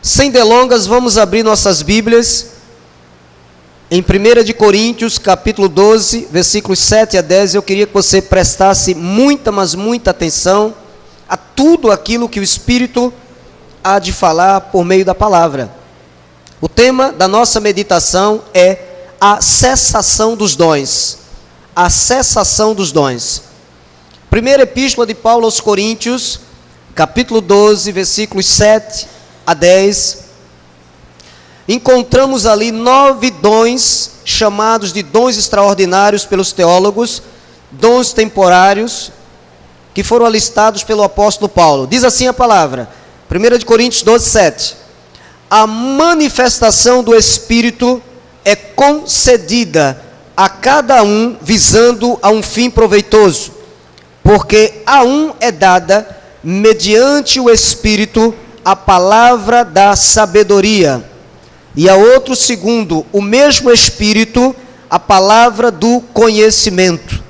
Sem delongas, vamos abrir nossas Bíblias em 1 de Coríntios, capítulo 12, versículos 7 a 10. Eu queria que você prestasse muita, mas muita atenção a tudo aquilo que o Espírito há de falar por meio da palavra. O tema da nossa meditação é a cessação dos dons. A cessação dos dons. Primeira epístola de Paulo aos Coríntios, capítulo 12, versículos 7 a 10. Encontramos ali 9 dons, chamados de dons extraordinários pelos teólogos, dons temporários, que foram alistados pelo apóstolo Paulo. Diz assim a palavra, 1 de Coríntios 12, 7. A manifestação do Espírito é concedida a cada um visando a um fim proveitoso, porque a um é dada, mediante o Espírito, a palavra da sabedoria, e a outro, segundo o mesmo Espírito, a palavra do conhecimento,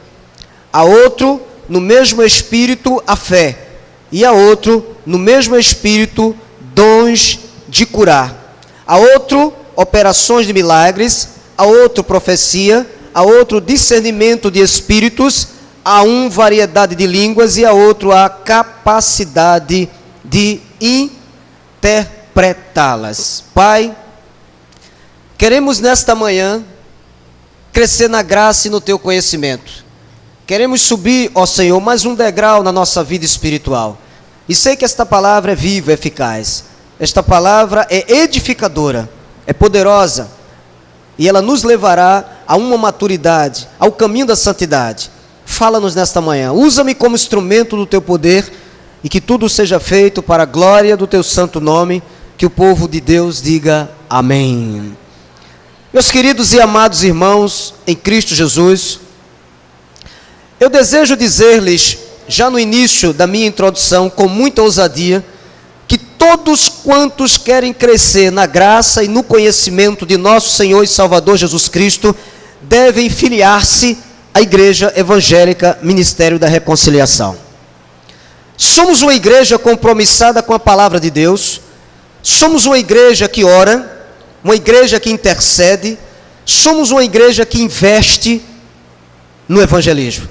a outro, no mesmo Espírito, a fé, e a outro, no mesmo Espírito, dons de curar, a outro, operações de milagres, a outro, profecia, a outro, discernimento de espíritos, a um, variedade de línguas, e a outro, a capacidade de interpretá-las. Pai, queremos nesta manhã crescer na graça e no Teu conhecimento. Queremos subir, ó Senhor, mais um degrau na nossa vida espiritual. E sei que esta palavra é viva, eficaz. Esta palavra é edificadora, é poderosa. E ela nos levará a uma maturidade, ao caminho da santidade. Fala-nos nesta manhã. Usa-me como instrumento do Teu poder e que tudo seja feito para a glória do Teu santo nome. Que o povo de Deus diga amém. Meus queridos e amados irmãos em Cristo Jesus, eu desejo dizer-lhes, já no início da minha introdução, com muita ousadia, que todos quantos querem crescer na graça e no conhecimento de nosso Senhor e Salvador Jesus Cristo, devem filiar-se à Igreja Evangélica Ministério da Reconciliação. Somos uma igreja compromissada com a palavra de Deus, somos uma igreja que ora, uma igreja que intercede, somos uma igreja que investe no evangelismo.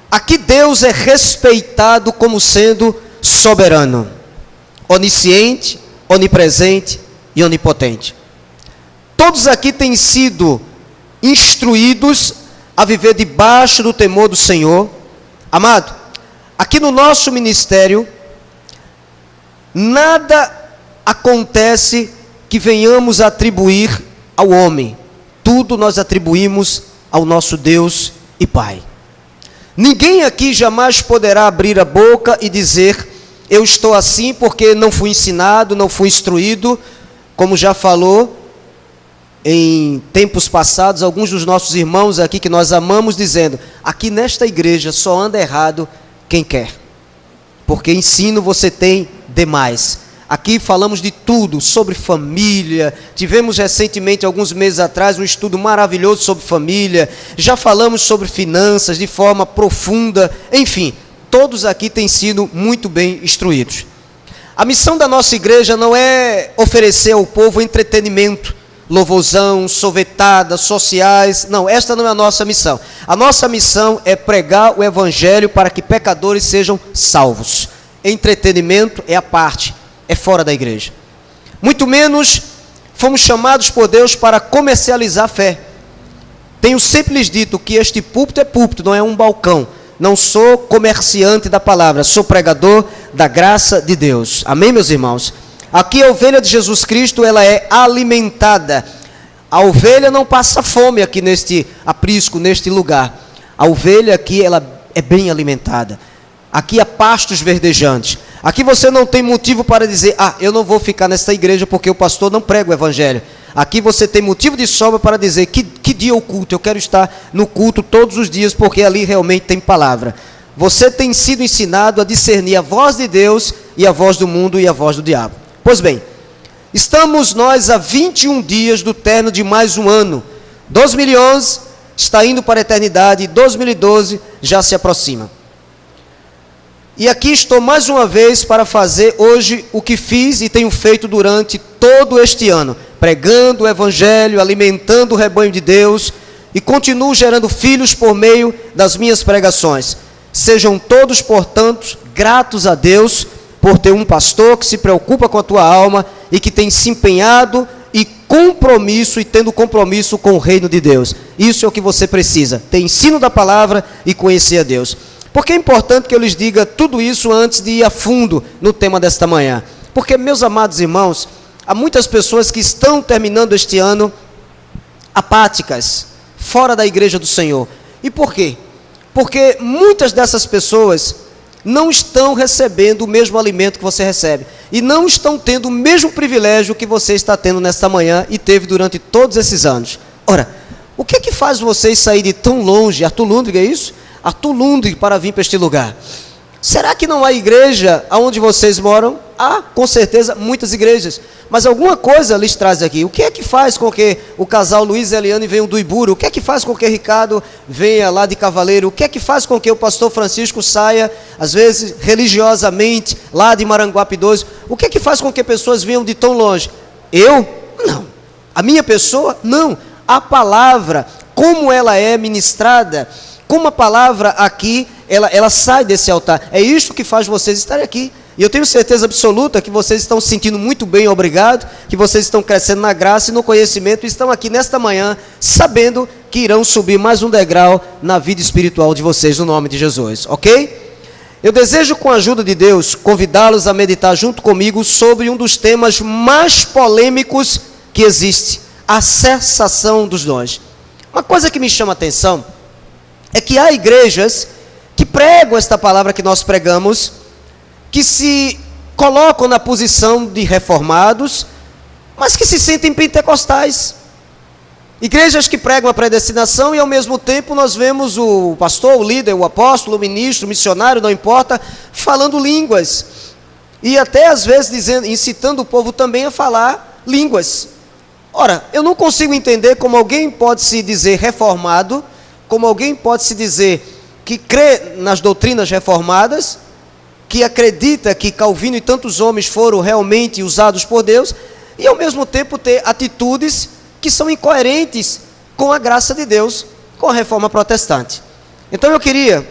Aqui Deus é respeitado como sendo soberano, onisciente, onipresente e onipotente. Todos aqui têm sido instruídos a viver debaixo do temor do Senhor. Amado, aqui no nosso ministério, nada acontece que venhamos a atribuir ao homem. Tudo nós atribuímos ao nosso Deus e Pai. Ninguém aqui jamais poderá abrir a boca e dizer: eu estou assim porque não fui ensinado, não fui instruído, como já falou em tempos passados alguns dos nossos irmãos aqui que nós amamos, dizendo: aqui nesta igreja só anda errado quem quer, porque ensino você tem demais. Aqui falamos de tudo, sobre família, tivemos recentemente, alguns meses atrás, um estudo maravilhoso sobre família, já falamos sobre finanças de forma profunda, enfim, todos aqui têm sido muito bem instruídos. A missão da nossa igreja não é oferecer ao povo entretenimento, louvorzão, sovetada, sociais, não, esta não é a nossa missão. A nossa missão é pregar o evangelho para que pecadores sejam salvos. Entretenimento é a parte, é fora da igreja. Muito menos fomos chamados por Deus para comercializar a fé. Tenho sempre lhes dito que este púlpito é púlpito, não é um balcão. Não sou comerciante da palavra, sou pregador da graça de Deus. Amém, meus irmãos? Aqui a ovelha de Jesus Cristo, ela é alimentada. A ovelha não passa fome aqui neste aprisco, neste lugar. A ovelha aqui, ela é bem alimentada. Aqui há pastos verdejantes. Aqui você não tem motivo para dizer: eu não vou ficar nesta igreja porque o pastor não prega o evangelho. Aqui você tem motivo de sobra para dizer: que dia é o culto? Eu quero estar no culto todos os dias porque ali realmente tem palavra. Você tem sido ensinado a discernir a voz de Deus e a voz do mundo e a voz do diabo. Pois bem, estamos nós a 21 dias do término de mais um ano. 2011 está indo para a eternidade e 2012 já se aproxima. E aqui estou mais uma vez para fazer hoje o que fiz e tenho feito durante todo este ano, pregando o Evangelho, alimentando o rebanho de Deus, e continuo gerando filhos por meio das minhas pregações. Sejam todos, portanto, gratos a Deus por ter um pastor que se preocupa com a tua alma e que tem se empenhado e tendo compromisso com o reino de Deus. Isso é o que você precisa, ter ensino da palavra e conhecer a Deus. Por que é importante que eu lhes diga tudo isso antes de ir a fundo no tema desta manhã? Porque, meus amados irmãos, há muitas pessoas que estão terminando este ano apáticas, fora da igreja do Senhor. E por quê? Porque muitas dessas pessoas não estão recebendo o mesmo alimento que você recebe. E não estão tendo o mesmo privilégio que você está tendo nesta manhã e teve durante todos esses anos. Ora, o que é que faz vocês sair de tão longe? Arthur Lundgren, é isso? Arthur Lundgren para vir para este lugar. Será que não há igreja onde vocês moram? Há, com certeza, muitas igrejas. Mas alguma coisa lhes traz aqui. O que é que faz com que o casal Luiz e Eliane venham do Iburo? O que é que faz com que Ricardo venha lá de Cavaleiro? O que é que faz com que o pastor Francisco saia, às vezes, religiosamente, lá de Maranguape 2? O que é que faz com que pessoas venham de tão longe? Eu? Não. A minha pessoa? Não. A palavra, como ela é ministrada, como a palavra aqui, ela sai desse altar. É isto que faz vocês estarem aqui. E eu tenho certeza absoluta que vocês estão se sentindo muito bem, obrigado, que vocês estão crescendo na graça e no conhecimento, e estão aqui nesta manhã, sabendo que irão subir mais um degrau na vida espiritual de vocês, no nome de Jesus, ok? Eu desejo, com a ajuda de Deus, convidá-los a meditar junto comigo sobre um dos temas mais polêmicos que existe, a cessação dos dons. Uma coisa que me chama a atenção é que há igrejas que pregam esta palavra que nós pregamos, que se colocam na posição de reformados, mas que se sentem pentecostais. Igrejas que pregam a predestinação e ao mesmo tempo nós vemos o pastor, o líder, o apóstolo, o ministro, o missionário, não importa, falando línguas. E até às vezes incitando o povo também a falar línguas. Ora, eu não consigo entender como alguém pode se dizer reformado, como alguém pode se dizer que crê nas doutrinas reformadas, que acredita que Calvino e tantos homens foram realmente usados por Deus, e ao mesmo tempo ter atitudes que são incoerentes com a graça de Deus, com a reforma protestante. Então eu queria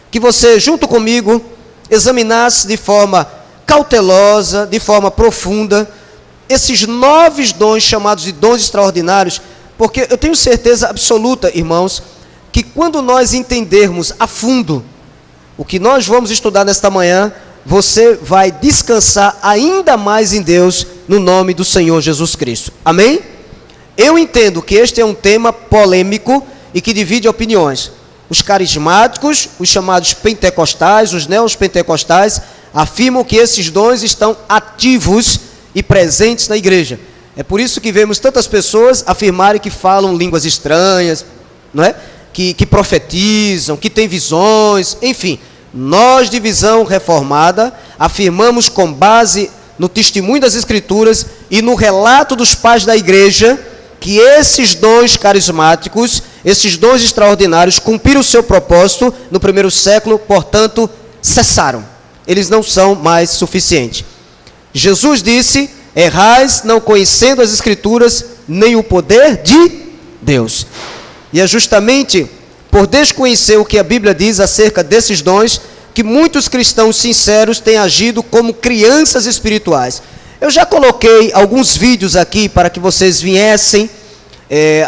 que você, junto comigo, examinasse de forma cautelosa, de forma profunda, esses 9 dons chamados de dons extraordinários, porque eu tenho certeza absoluta, irmãos, que quando nós entendermos a fundo o que nós vamos estudar nesta manhã, você vai descansar ainda mais em Deus, no nome do Senhor Jesus Cristo. Amém? Eu entendo que este é um tema polêmico e que divide opiniões. Os carismáticos, os chamados pentecostais, os neopentecostais, afirmam que esses dons estão ativos e presentes na igreja. É por isso que vemos tantas pessoas afirmarem que falam línguas estranhas, não é? Que profetizam, que têm visões, enfim. Nós, de Visão Reformada, afirmamos com base no testemunho das Escrituras e no relato dos pais da igreja, que esses dons carismáticos, esses dons extraordinários, cumpriram o seu propósito no primeiro século, portanto, cessaram. Eles não são mais suficientes. Jesus disse: errais não conhecendo as Escrituras, nem o poder de Deus. E é justamente por desconhecer o que a Bíblia diz acerca desses dons, que muitos cristãos sinceros têm agido como crianças espirituais. Eu já coloquei alguns vídeos aqui para que vocês viessem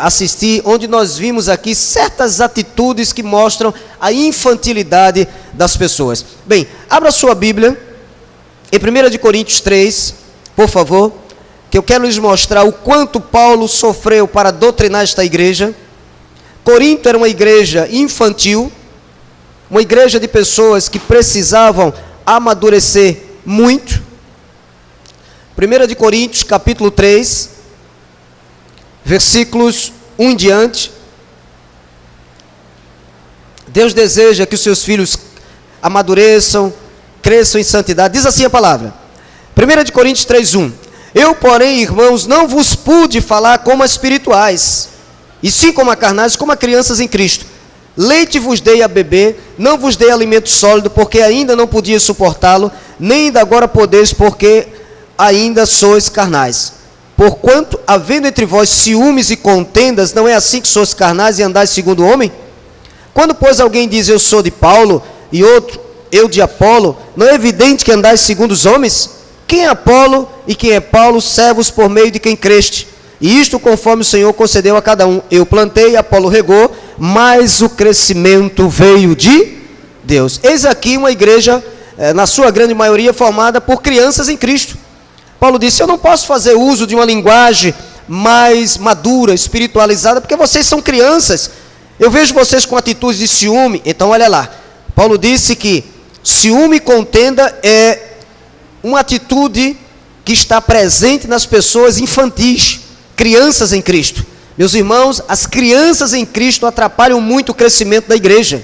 assistir, onde nós vimos aqui certas atitudes que mostram a infantilidade das pessoas. Bem, abra sua Bíblia, em 1 Coríntios 3, por favor, que eu quero lhes mostrar o quanto Paulo sofreu para doutrinar esta igreja. Corinto era uma igreja infantil, uma igreja de pessoas que precisavam amadurecer muito. 1 Coríntios capítulo 3, versículos 1 em diante. Deus deseja que os seus filhos amadureçam, cresçam em santidade. Diz assim a palavra, 1 Coríntios 3, 1. Eu, porém, irmãos, não vos pude falar como a espirituais, e sim como a carnais, como a crianças em Cristo. Leite vos dei a beber, não vos dei alimento sólido, porque ainda não podias suportá-lo, nem ainda agora podeis, porque ainda sois carnais. Porquanto, havendo entre vós ciúmes e contendas, não é assim que sois carnais e andais segundo o homem? Quando, pois, alguém diz, eu sou de Paulo, e outro, eu de Apolo, não é evidente que andais segundo os homens? Quem é Apolo e quem é Paulo, servos por meio de quem creste? E isto conforme o Senhor concedeu a cada um. Eu plantei, Apolo regou, mas o crescimento veio de Deus. Eis aqui uma igreja, na sua grande maioria, formada por crianças em Cristo. Paulo disse, eu não posso fazer uso de uma linguagem mais madura, espiritualizada, porque vocês são crianças. Eu vejo vocês com atitudes de ciúme. Então olha lá, Paulo disse que ciúme e contenda é uma atitude que está presente nas pessoas infantis, crianças em Cristo. Meus irmãos, as crianças em Cristo atrapalham muito o crescimento da igreja.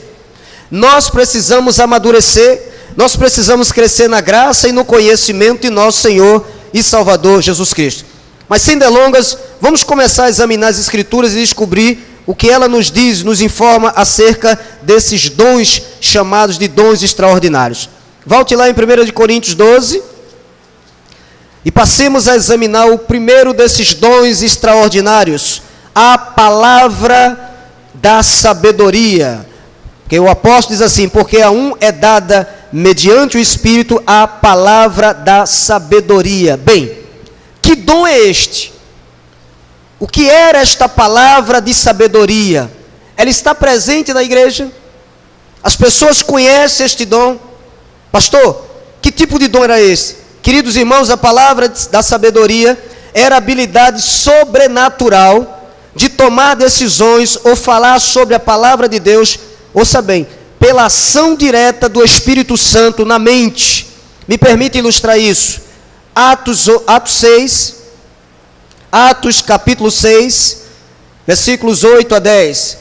Nós precisamos amadurecer, nós precisamos crescer na graça e no conhecimento de nosso Senhor e Salvador Jesus Cristo. Mas sem delongas, vamos começar a examinar as Escrituras e descobrir o que ela nos diz, nos informa acerca desses dons chamados de dons extraordinários. Volte lá em 1 Coríntios 12 e passemos a examinar o primeiro desses dons extraordinários, a palavra da sabedoria. Porque o apóstolo diz assim, porque a um é dada mediante o Espírito a palavra da sabedoria. Bem, que dom é este? O que era esta palavra de sabedoria? Ela está presente na igreja? As pessoas conhecem este dom? Pastor, que tipo de dom era esse? Queridos irmãos, a palavra da sabedoria era a habilidade sobrenatural de tomar decisões ou falar sobre a palavra de Deus, ouça bem, pela ação direta do Espírito Santo na mente. Me permite ilustrar isso. Atos capítulo 6, versículos 8 a 10.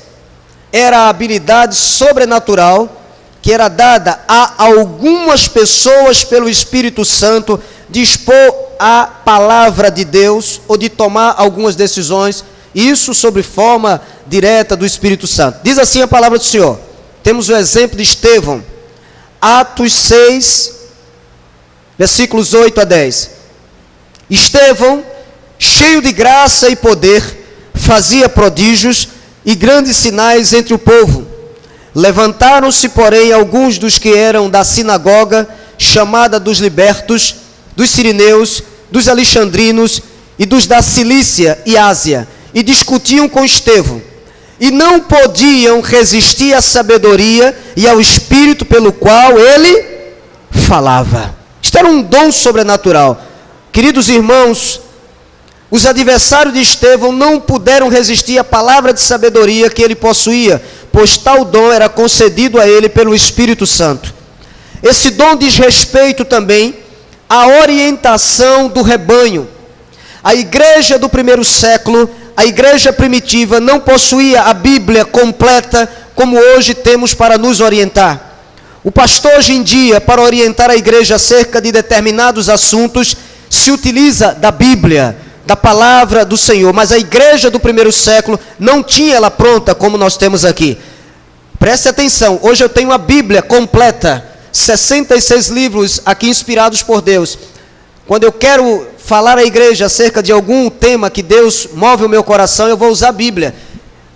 Era a habilidade sobrenatural que era dada a algumas pessoas pelo Espírito Santo de expor a palavra de Deus ou de tomar algumas decisões, isso sob forma direta do Espírito Santo. Diz assim a palavra do Senhor. Temos o exemplo de Estevão, Atos 6, versículos 8 a 10. Estevão, cheio de graça e poder, fazia prodígios e grandes sinais entre o povo. Levantaram-se, porém, alguns dos que eram da sinagoga, chamada dos libertos, dos sirineus, dos alexandrinos e dos da Cilícia e Ásia, e discutiam com Estevão. E não podiam resistir à sabedoria e ao espírito pelo qual ele falava. Isto era um dom sobrenatural. Queridos irmãos, os adversários de Estevão não puderam resistir à palavra de sabedoria que ele possuía, pois tal dom era concedido a ele pelo Espírito Santo. Esse dom diz respeito também à orientação do rebanho. A igreja do primeiro século, a igreja primitiva, não possuía a Bíblia completa como hoje temos para nos orientar. O pastor hoje em dia, para orientar a igreja acerca de determinados assuntos, se utiliza da Bíblia, da palavra do Senhor, mas a igreja do primeiro século não tinha ela pronta como nós temos aqui. Preste atenção, hoje eu tenho a Bíblia completa, 66 livros aqui inspirados por Deus. Quando eu quero falar à igreja acerca de algum tema que Deus move o meu coração, eu vou usar a Bíblia.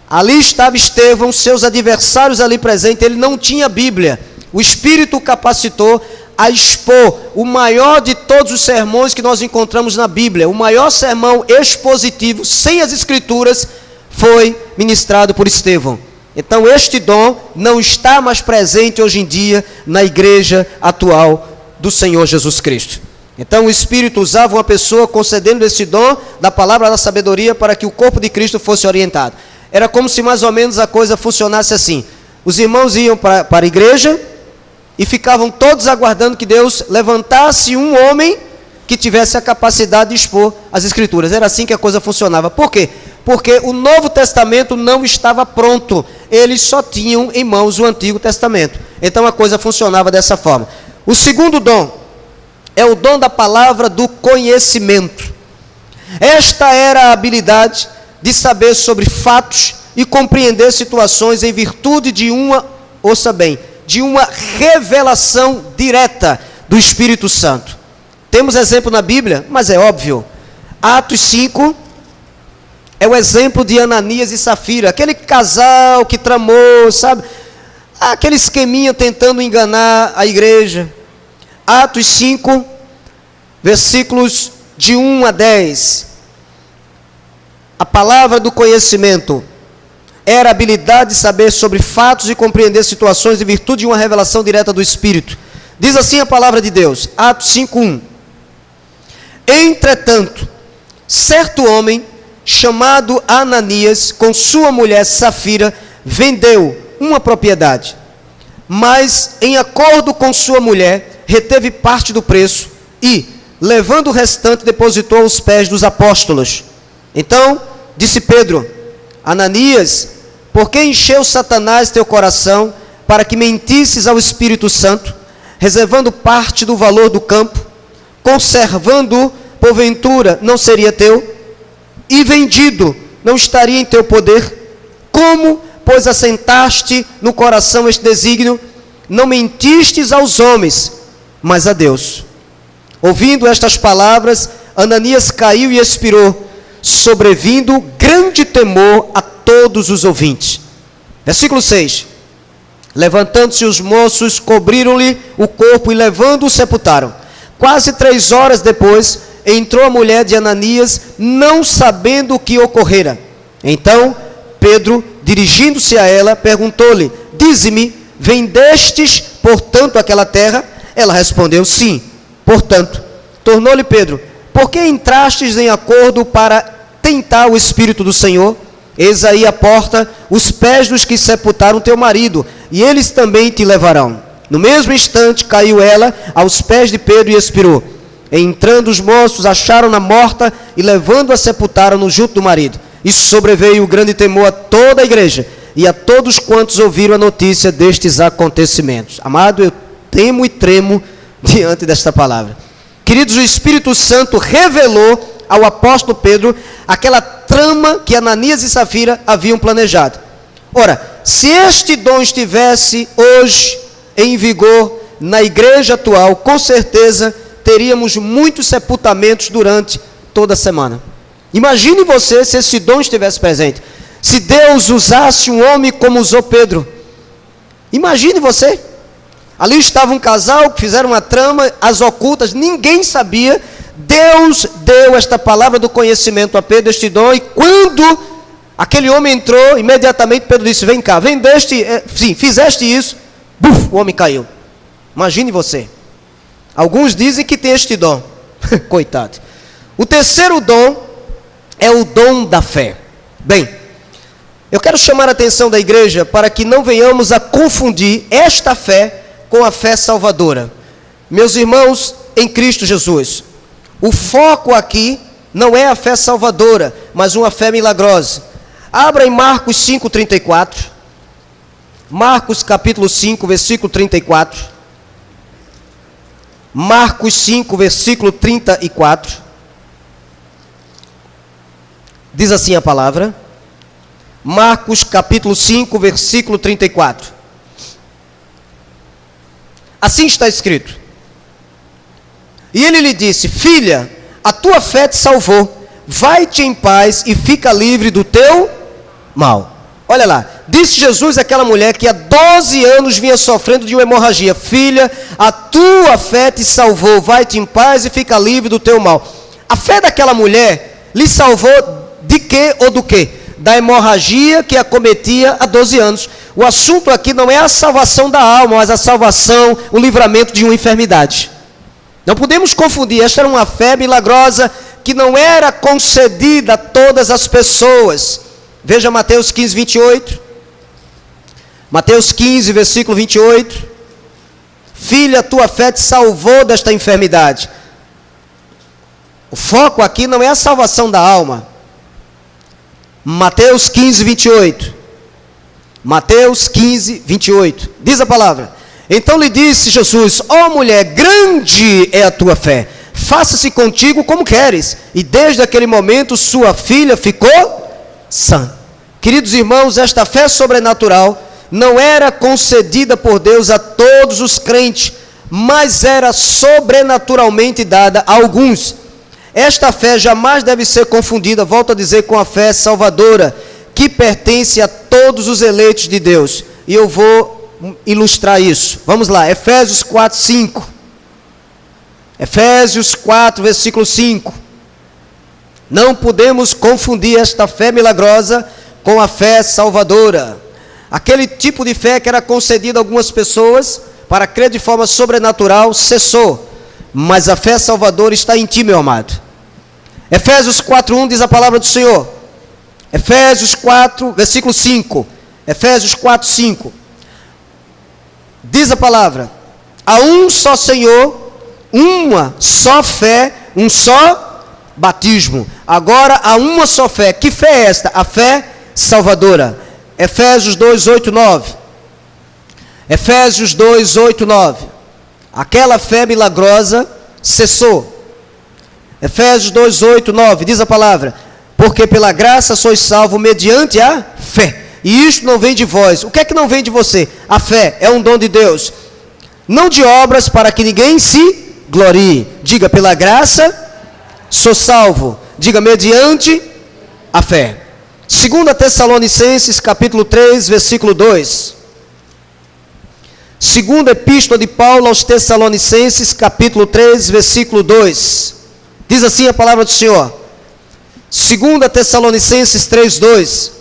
Ali estava Estevão, seus adversários ali presentes, ele não tinha Bíblia. O Espírito o capacitou a expor o maior de todos os sermões que nós encontramos na Bíblia. O maior sermão expositivo, sem as Escrituras, foi ministrado por Estevão. Então este dom não está mais presente hoje em dia na igreja atual do Senhor Jesus Cristo. Então o Espírito usava uma pessoa concedendo esse dom da palavra da sabedoria para que o corpo de Cristo fosse orientado. Era como se mais ou menos a coisa funcionasse assim. Os irmãos iam para a igreja e ficavam todos aguardando que Deus levantasse um homem que tivesse a capacidade de expor as Escrituras. Era assim que a coisa funcionava. Por quê? Porque o Novo Testamento não estava pronto. Eles só tinham em mãos o Antigo Testamento. Então a coisa funcionava dessa forma. O segundo dom é o dom da palavra do conhecimento. Esta era a habilidade de saber sobre fatos e compreender situações em virtude de de uma revelação direta do Espírito Santo. Temos exemplo na Bíblia, mas é óbvio. Atos 5 é o exemplo de Ananias e Safira, aquele casal que tramou, sabe? Aquele esqueminha tentando enganar a igreja. Atos 5, versículos de 1 a 10. A palavra do conhecimento era a habilidade de saber sobre fatos e compreender situações em virtude de uma revelação direta do Espírito. Diz assim a palavra de Deus, Atos 5:1. Entretanto, certo homem, chamado Ananias, com sua mulher Safira, vendeu uma propriedade, mas em acordo com sua mulher, reteve parte do preço e, levando o restante, depositou aos pés dos apóstolos. Então, disse Pedro: Ananias, por que encheu Satanás teu coração para que mentisses ao Espírito Santo, reservando parte do valor do campo, conservando-o, porventura, não seria teu? E vendido, não estaria em teu poder? Como, pois, assentaste no coração este desígnio? Não mentistes aos homens, mas a Deus. Ouvindo estas palavras, Ananias caiu e expirou, sobrevindo grande temor a todos os ouvintes. Versículo 6. Levantando-se os moços, cobriram-lhe o corpo e levando-o sepultaram. Quase 3 horas depois, entrou a mulher de Ananias, não sabendo o que ocorrera. Então, Pedro, dirigindo-se a ela, perguntou-lhe: dize-me, vendestes, portanto, aquela terra? Ela respondeu: sim, portanto. Tornou-lhe Pedro: por que entrastes em acordo para tentar o Espírito do Senhor? Eis aí a porta, os pés dos que sepultaram teu marido, e eles também te levarão. No mesmo instante caiu ela aos pés de Pedro e expirou. Entrando os moços, acharam-na morta e levando-a sepultaram-no junto do marido. E sobreveio o grande temor a toda a igreja e a todos quantos ouviram a notícia destes acontecimentos. Amado, eu temo e tremo diante desta palavra. Queridos, o Espírito Santo revelou ao apóstolo Pedro aquela trama que Ananias e Safira haviam planejado. Ora, se este dom estivesse hoje em vigor na igreja atual, com certeza teríamos muitos sepultamentos durante toda a semana. Imagine você se esse dom estivesse presente. Se Deus usasse um homem como usou Pedro. Imagine você. Ali estava um casal que fizeram uma trama, as ocultas, ninguém sabia. Deus deu esta palavra do conhecimento a Pedro, este dom, e quando aquele homem entrou, imediatamente Pedro disse: vem cá, fizeste isso, buf, o homem caiu. Imagine você. Alguns dizem que tem este dom. Coitado. O terceiro dom é o dom da fé. Bem, eu quero chamar a atenção da igreja para que não venhamos a confundir esta fé com a fé salvadora. Meus irmãos em Cristo Jesus, o foco aqui não é a fé salvadora, mas uma fé milagrosa. Abra em Marcos 5:34. Marcos capítulo 5, versículo 34. Marcos 5, versículo 34. Diz assim a palavra. Marcos capítulo 5, versículo 34. Assim está escrito: e ele lhe disse: filha, a tua fé te salvou, vai-te em paz e fica livre do teu mal. Olha lá, disse Jesus àquela mulher que há 12 anos vinha sofrendo de uma hemorragia: filha, a tua fé te salvou, vai-te em paz e fica livre do teu mal. A fé daquela mulher lhe salvou de quê ou do quê? Da hemorragia que acometia há 12 anos. O assunto aqui não é a salvação da alma, mas a salvação, o livramento de uma enfermidade. Não podemos confundir, esta era uma fé milagrosa que não era concedida a todas as pessoas. Veja Mateus 15, 28. Mateus 15, versículo 28. Filha, a tua fé te salvou desta enfermidade. O foco aqui não é a salvação da alma. Mateus 15, 28. Mateus 15, 28. Diz a palavra: então lhe disse Jesus: ó mulher, grande é a tua fé, faça-se contigo como queres. E desde aquele momento sua filha ficou sã. Queridos irmãos, esta fé sobrenatural não era concedida por Deus a todos os crentes, mas era sobrenaturalmente dada a alguns. Esta fé jamais deve ser confundida, volto a dizer, com a fé salvadora, que pertence a todos os eleitos de Deus. E eu vou ilustrar isso. Vamos lá, Efésios 4, 5. Efésios 4, versículo 5. Não podemos confundir esta fé milagrosa com a fé salvadora. Aquele tipo de fé que era concedida a algumas pessoas para crer de forma sobrenatural cessou. Mas a fé salvadora está em ti, meu amado. Efésios 4:1 diz a palavra do Senhor. Efésios 4, versículo 5. Efésios 4:5. Diz a palavra: há um só Senhor, uma só fé, um só batismo. Agora há uma só fé. Que fé é esta? A fé salvadora. Efésios 2, 8, 9. Efésios 2, 8, 9. Aquela fé milagrosa cessou. Efésios 2, 8, 9, diz a palavra: porque pela graça sois salvos mediante a fé. E isto não vem de vós. O que é que não vem de você? A fé é um dom de Deus. Não de obras para que ninguém se glorie. Diga, pela graça sou salvo. Diga, mediante a fé. 2 Tessalonicenses capítulo 3, versículo 2. Segunda epístola de Paulo aos Tessalonicenses, capítulo 3, versículo 2. Diz assim a palavra do Senhor. 2 Tessalonicenses 3, 2.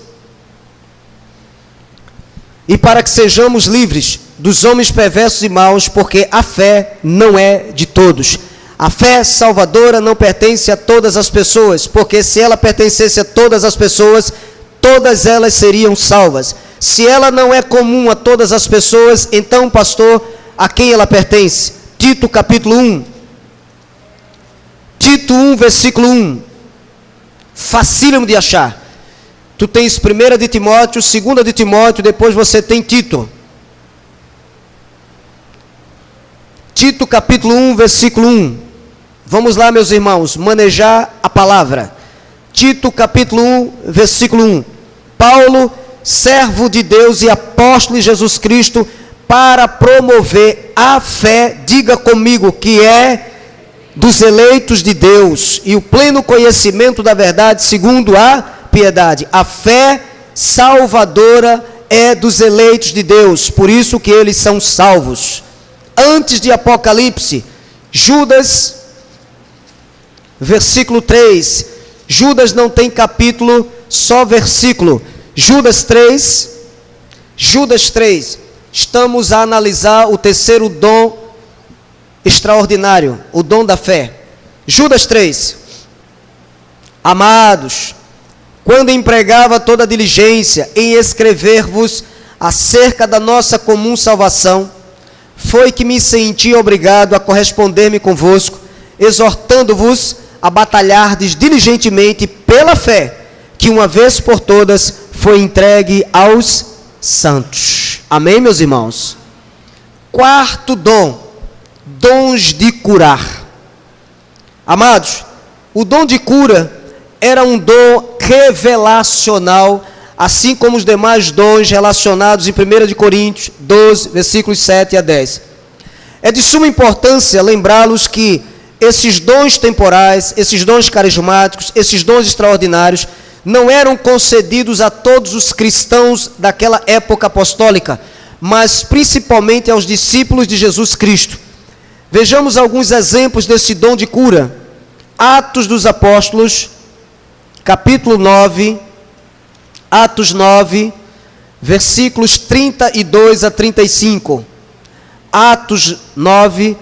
E para que sejamos livres dos homens perversos e maus, porque a fé não é de todos. A fé salvadora não pertence a todas as pessoas, porque se ela pertencesse a todas as pessoas, todas elas seriam salvas. Se ela não é comum a todas as pessoas, então, pastor, a quem ela pertence? Tito capítulo 1. Tito 1, versículo 1. Facílimo de achar. Tu tens 1 de Timóteo, 2 de Timóteo, depois você tem Tito. Tito capítulo 1, versículo 1. Vamos lá, meus irmãos, manejar a palavra. Tito capítulo 1, versículo 1. Paulo, servo de Deus e apóstolo de Jesus Cristo, para promover a fé, diga comigo, que é dos eleitos de Deus, e o pleno conhecimento da verdade, segundo a piedade. A fé salvadora é dos eleitos de Deus, por isso que eles são salvos. Antes de Apocalipse, Judas, versículo 3. Judas não tem capítulo, só versículo. Judas 3. Estamos a analisar o terceiro dom extraordinário, o dom da fé. Judas 3. Amados, quando empregava toda diligência em escrever-vos acerca da nossa comum salvação, foi que me senti obrigado a corresponder-me convosco, exortando-vos a batalhardes diligentemente pela fé, que uma vez por todas foi entregue aos santos. Amém, meus irmãos? Quarto dom, dons de curar. Amados, o dom de cura era um dom revelacional, assim como os demais dons relacionados em 1 Coríntios 12, versículos 7 a 10. É de suma importância lembrá-los que esses dons temporais, esses dons carismáticos, esses dons extraordinários, não eram concedidos a todos os cristãos daquela época apostólica, mas principalmente aos discípulos de Jesus Cristo. Vejamos alguns exemplos desse dom de cura. Atos dos Apóstolos, capítulo 9, Atos 9, versículos 32 a 35. Atos 9,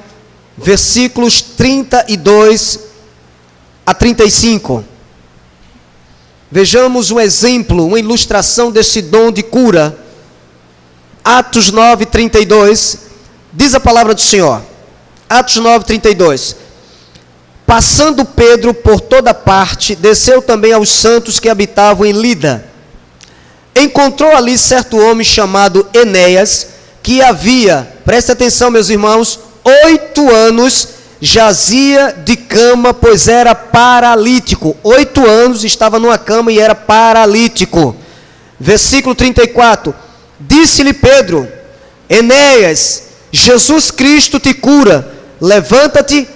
versículos 32 a 35. Vejamos um exemplo, uma ilustração desse dom de cura. Atos 9, 32, diz a palavra do Senhor. Atos 9, 32. Passando Pedro por toda parte, desceu também aos santos que habitavam em Lida. Encontrou ali certo homem chamado Enéas, que havia, preste atenção, meus irmãos, 8 anos jazia de cama, pois era paralítico. 8 anos estava numa cama e era paralítico. Versículo 34. Disse-lhe Pedro: Enéas, Jesus Cristo te cura, levanta-te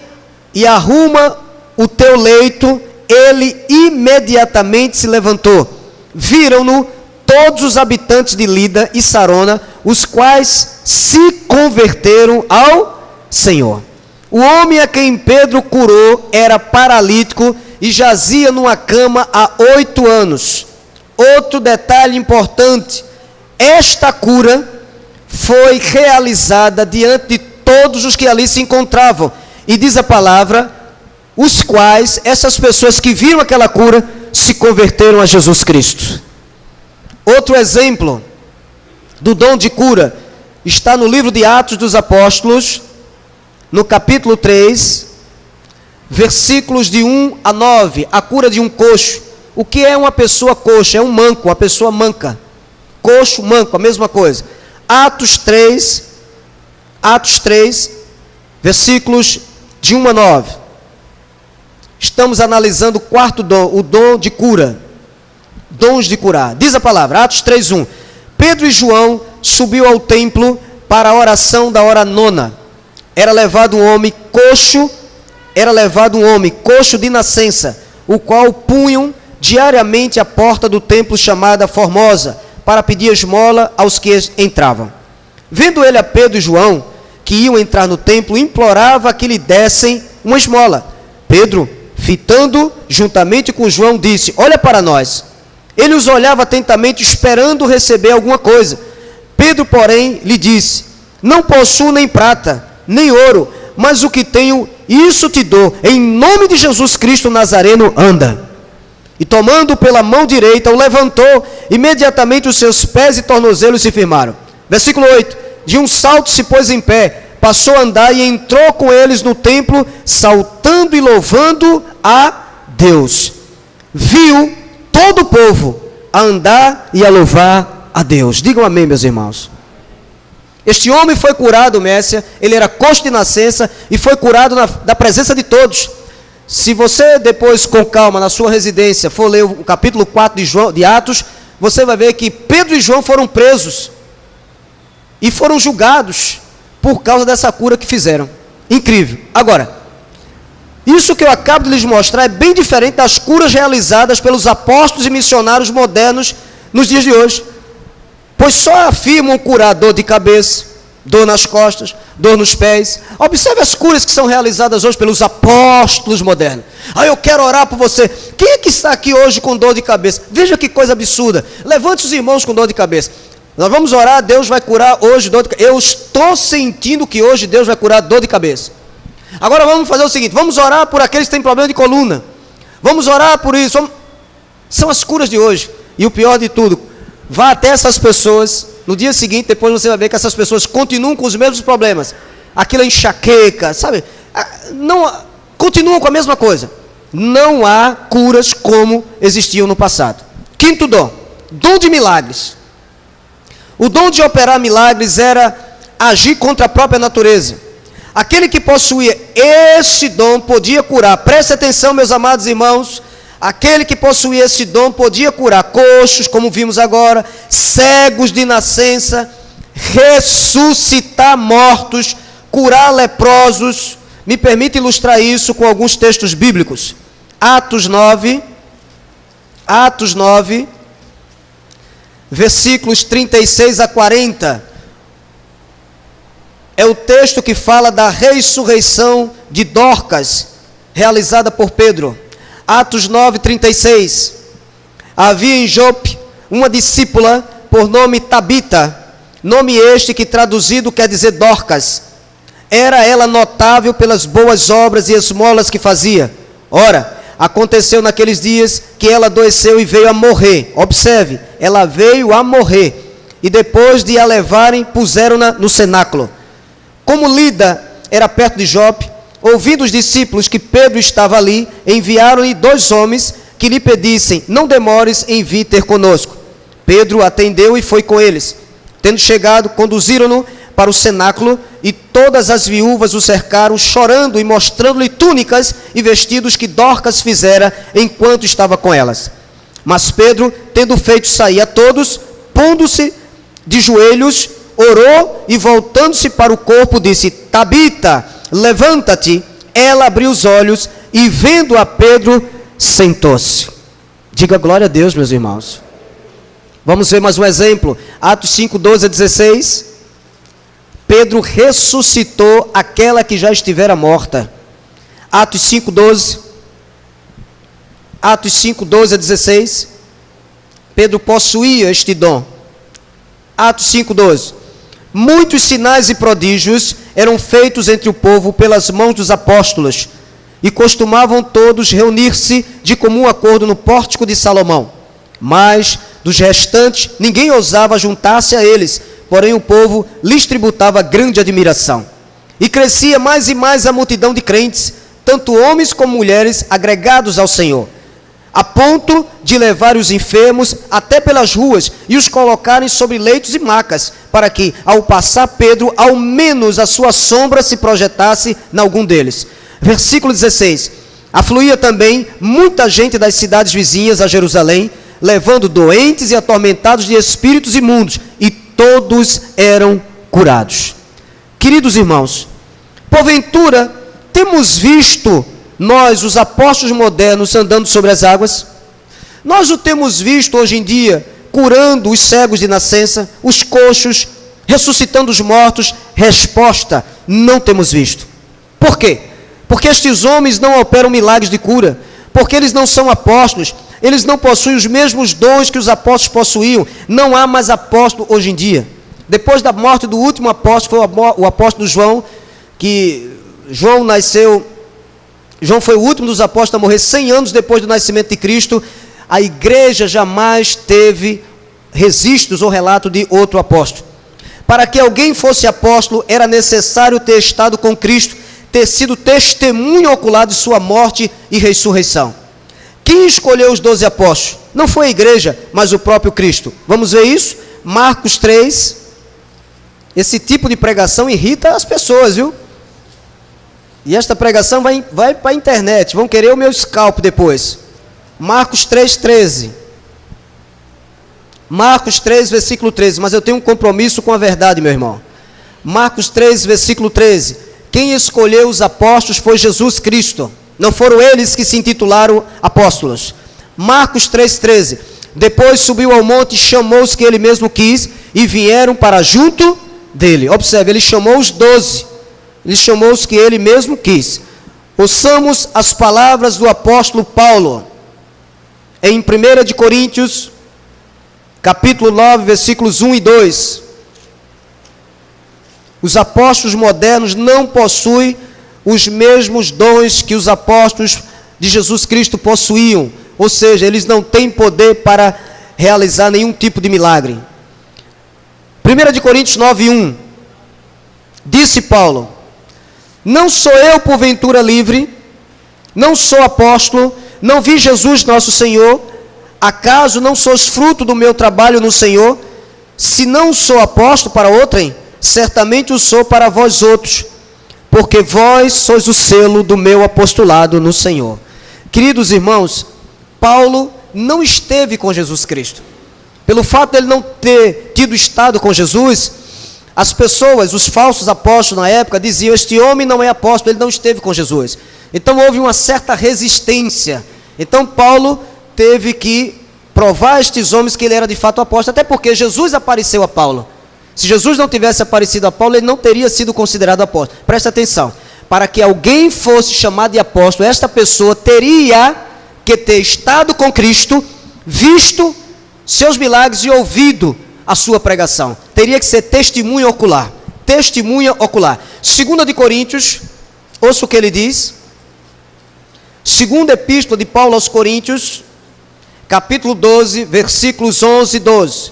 e arruma o teu leito. Ele imediatamente se levantou. Viram-no todos os habitantes de Lida e Sarona, os quais se converteram ao Senhor. O homem a quem Pedro curou era paralítico e jazia numa cama há 8 anos. Outro detalhe importante: esta cura foi realizada diante de todos os que ali se encontravam. E diz a palavra, os quais, essas pessoas que viram aquela cura, se converteram a Jesus Cristo. Outro exemplo do dom de cura está no livro de Atos dos Apóstolos, no capítulo 3, versículos de 1 a 9, a cura de um coxo. O que é uma pessoa coxa? É um manco, uma pessoa manca. Coxo, manco, a mesma coisa. Atos 3, versículos de 1 a 9. Estamos analisando o quarto dom, o dom de cura. Dons de curar. Diz a palavra, Atos 3:1. Pedro e João subiu ao templo para a oração da hora nona. Era levado um homem coxo de nascença, o qual punham diariamente à porta do templo chamada Formosa, para pedir esmola aos que entravam. Vendo ele a Pedro e João, que iam entrar no templo, implorava que lhe dessem uma esmola. Pedro, fitando juntamente com João, disse: olha para nós. Ele os olhava atentamente, esperando receber alguma coisa. Pedro, porém, lhe disse: não possuo nem prata, nem ouro, mas o que tenho, isso te dou. Em nome de Jesus Cristo Nazareno, anda. E tomando pela mão direita, o levantou. Imediatamente os seus pés e tornozelos se firmaram. Versículo 8. De um salto se pôs em pé, passou a andar e entrou com eles no templo, saltando e louvando a Deus. Viu todo o povo a andar e a louvar a Deus. Digam amém, meus irmãos. Este homem foi curado, Messia. Ele era coxo de nascença e foi curado da presença de todos. Se você depois, com calma, na sua residência, for ler o capítulo 4 de Atos, você vai ver que Pedro e João foram presos e foram julgados por causa dessa cura que fizeram. Incrível. Agora, isso que eu acabo de lhes mostrar é bem diferente das curas realizadas pelos apóstolos e missionários modernos nos dias de hoje. Pois só afirmam curar dor de cabeça, dor nas costas, dor nos pés. Observe as curas que são realizadas hoje pelos apóstolos modernos. Eu quero orar por você. Quem é que está aqui hoje com dor de cabeça? Veja que coisa absurda. Levante os irmãos com dor de cabeça. Nós vamos orar, Deus vai curar hoje dor de cabeça. Eu estou sentindo que hoje Deus vai curar dor de cabeça. Agora vamos fazer o seguinte, vamos orar por aqueles que têm problema de coluna. Vamos orar por isso. São as curas de hoje. E o pior de tudo, vá até essas pessoas, no dia seguinte, depois você vai ver que essas pessoas continuam com os mesmos problemas. Aquela enxaqueca, sabe? Não, continuam com a mesma coisa. Não há curas como existiam no passado. Quinto dom, dom de milagres. O dom de operar milagres era agir contra a própria natureza. Aquele que possuía esse dom podia curar. Preste atenção, meus amados irmãos. Aquele que possuía esse dom podia curar coxos, como vimos agora, cegos de nascença, ressuscitar mortos, curar leprosos. Me permite ilustrar isso com alguns textos bíblicos. Atos 9, versículos 36 a 40. É o texto que fala da ressurreição de Dorcas, realizada por Pedro. Atos 9, 36. Havia em Jope uma discípula por nome Tabita, nome este que traduzido quer dizer Dorcas. Era ela notável pelas boas obras e esmolas que fazia. Ora, aconteceu naqueles dias que ela adoeceu e veio a morrer. Observe, ela veio a morrer. E depois de a levarem, puseram-na no cenáculo. Como Lida era perto de Jope, ouvindo os discípulos que Pedro estava ali, enviaram-lhe 2 homens que lhe pedissem: não demores em vir ter conosco. Pedro atendeu e foi com eles. Tendo chegado, conduziram-no para o cenáculo, e todas as viúvas o cercaram, chorando e mostrando-lhe túnicas e vestidos que Dorcas fizera enquanto estava com elas. Mas Pedro, tendo feito sair a todos, pondo-se de joelhos, orou e, voltando-se para o corpo, disse: Tabita, levanta-te. Ela abriu os olhos e, vendo a Pedro, sentou-se. Diga glória a Deus, meus irmãos. Vamos ver mais um exemplo. Atos 5, 12 a 16. Pedro ressuscitou aquela que já estivera morta. Atos 5, 12. Atos 5, 12 a 16. Pedro possuía este dom. Atos 5, 12. Muitos sinais e prodígios eram feitos entre o povo pelas mãos dos apóstolos, e costumavam todos reunir-se de comum acordo no pórtico de Salomão. Mas dos restantes ninguém ousava juntar-se a eles, porém o povo lhes tributava grande admiração. E crescia mais e mais a multidão de crentes, tanto homens como mulheres, agregados ao Senhor, a ponto de levar os enfermos até pelas ruas e os colocarem sobre leitos e macas, para que, ao passar Pedro, ao menos a sua sombra se projetasse em algum deles. Versículo 16. Afluía também muita gente das cidades vizinhas a Jerusalém, levando doentes e atormentados de espíritos imundos, e todos eram curados. Queridos irmãos, porventura temos visto nós, os apóstolos modernos, andando sobre as águas? Nós o temos visto hoje em dia curando os cegos de nascença, os coxos, ressuscitando os mortos? Resposta: não temos visto. Por quê? Porque estes homens não operam milagres de cura, porque eles não são apóstolos, eles não possuem os mesmos dons que os apóstolos possuíam. Não há mais apóstolo hoje em dia. Depois da morte do último apóstolo, foi o apóstolo João, que João foi o último dos apóstolos a morrer 100 anos depois do nascimento de Cristo. A igreja jamais teve registros ou relato de outro apóstolo. Para que alguém fosse apóstolo, era necessário ter estado com Cristo, ter sido testemunho ocular de sua morte e ressurreição. Quem escolheu os 12 apóstolos? Não foi a igreja, mas o próprio Cristo. Vamos ver isso? Marcos 3. Esse tipo de pregação irrita as pessoas, viu? E esta pregação vai para a internet. Vão querer o meu scalp depois. Marcos 3, 13. Marcos 3, versículo 13. Mas eu tenho um compromisso com a verdade, meu irmão. Marcos 3, versículo 13. Quem escolheu os apóstolos foi Jesus Cristo. Não foram eles que se intitularam apóstolos. Marcos 3, 13. Depois subiu ao monte e chamou os que ele mesmo quis, e vieram para junto dele. Observe, ele chamou os 12. Ele chamou os que ele mesmo quis. Ouçamos as palavras do apóstolo Paulo, em 1 de Coríntios, capítulo 9, versículos 1 e 2. Os apóstolos modernos não possuem os mesmos dons que os apóstolos de Jesus Cristo possuíam. Ou seja, eles não têm poder para realizar nenhum tipo de milagre. 1 de Coríntios 9, 1. Disse Paulo: não sou eu porventura livre? Não sou apóstolo? Não vi Jesus nosso Senhor? Acaso não sois fruto do meu trabalho no Senhor? Se não sou apóstolo para outrem, certamente o sou para vós outros, porque vós sois o selo do meu apostolado no Senhor. Queridos irmãos, Paulo não esteve com Jesus Cristo. Pelo fato de ele não ter tido estado com Jesus, as pessoas, os falsos apóstolos na época, diziam: este homem não é apóstolo, ele não esteve com Jesus. Então houve uma certa resistência. Então Paulo teve que provar a estes homens que ele era de fato apóstolo, até porque Jesus apareceu a Paulo. Se Jesus não tivesse aparecido a Paulo, ele não teria sido considerado apóstolo. Presta atenção: para que alguém fosse chamado de apóstolo, esta pessoa teria que ter estado com Cristo, visto seus milagres e ouvido a sua pregação. Teria que ser testemunha ocular. Testemunha ocular. 2 de Coríntios, ouça o que ele diz. Segunda epístola de Paulo aos Coríntios, capítulo 12, versículos 11 e 12.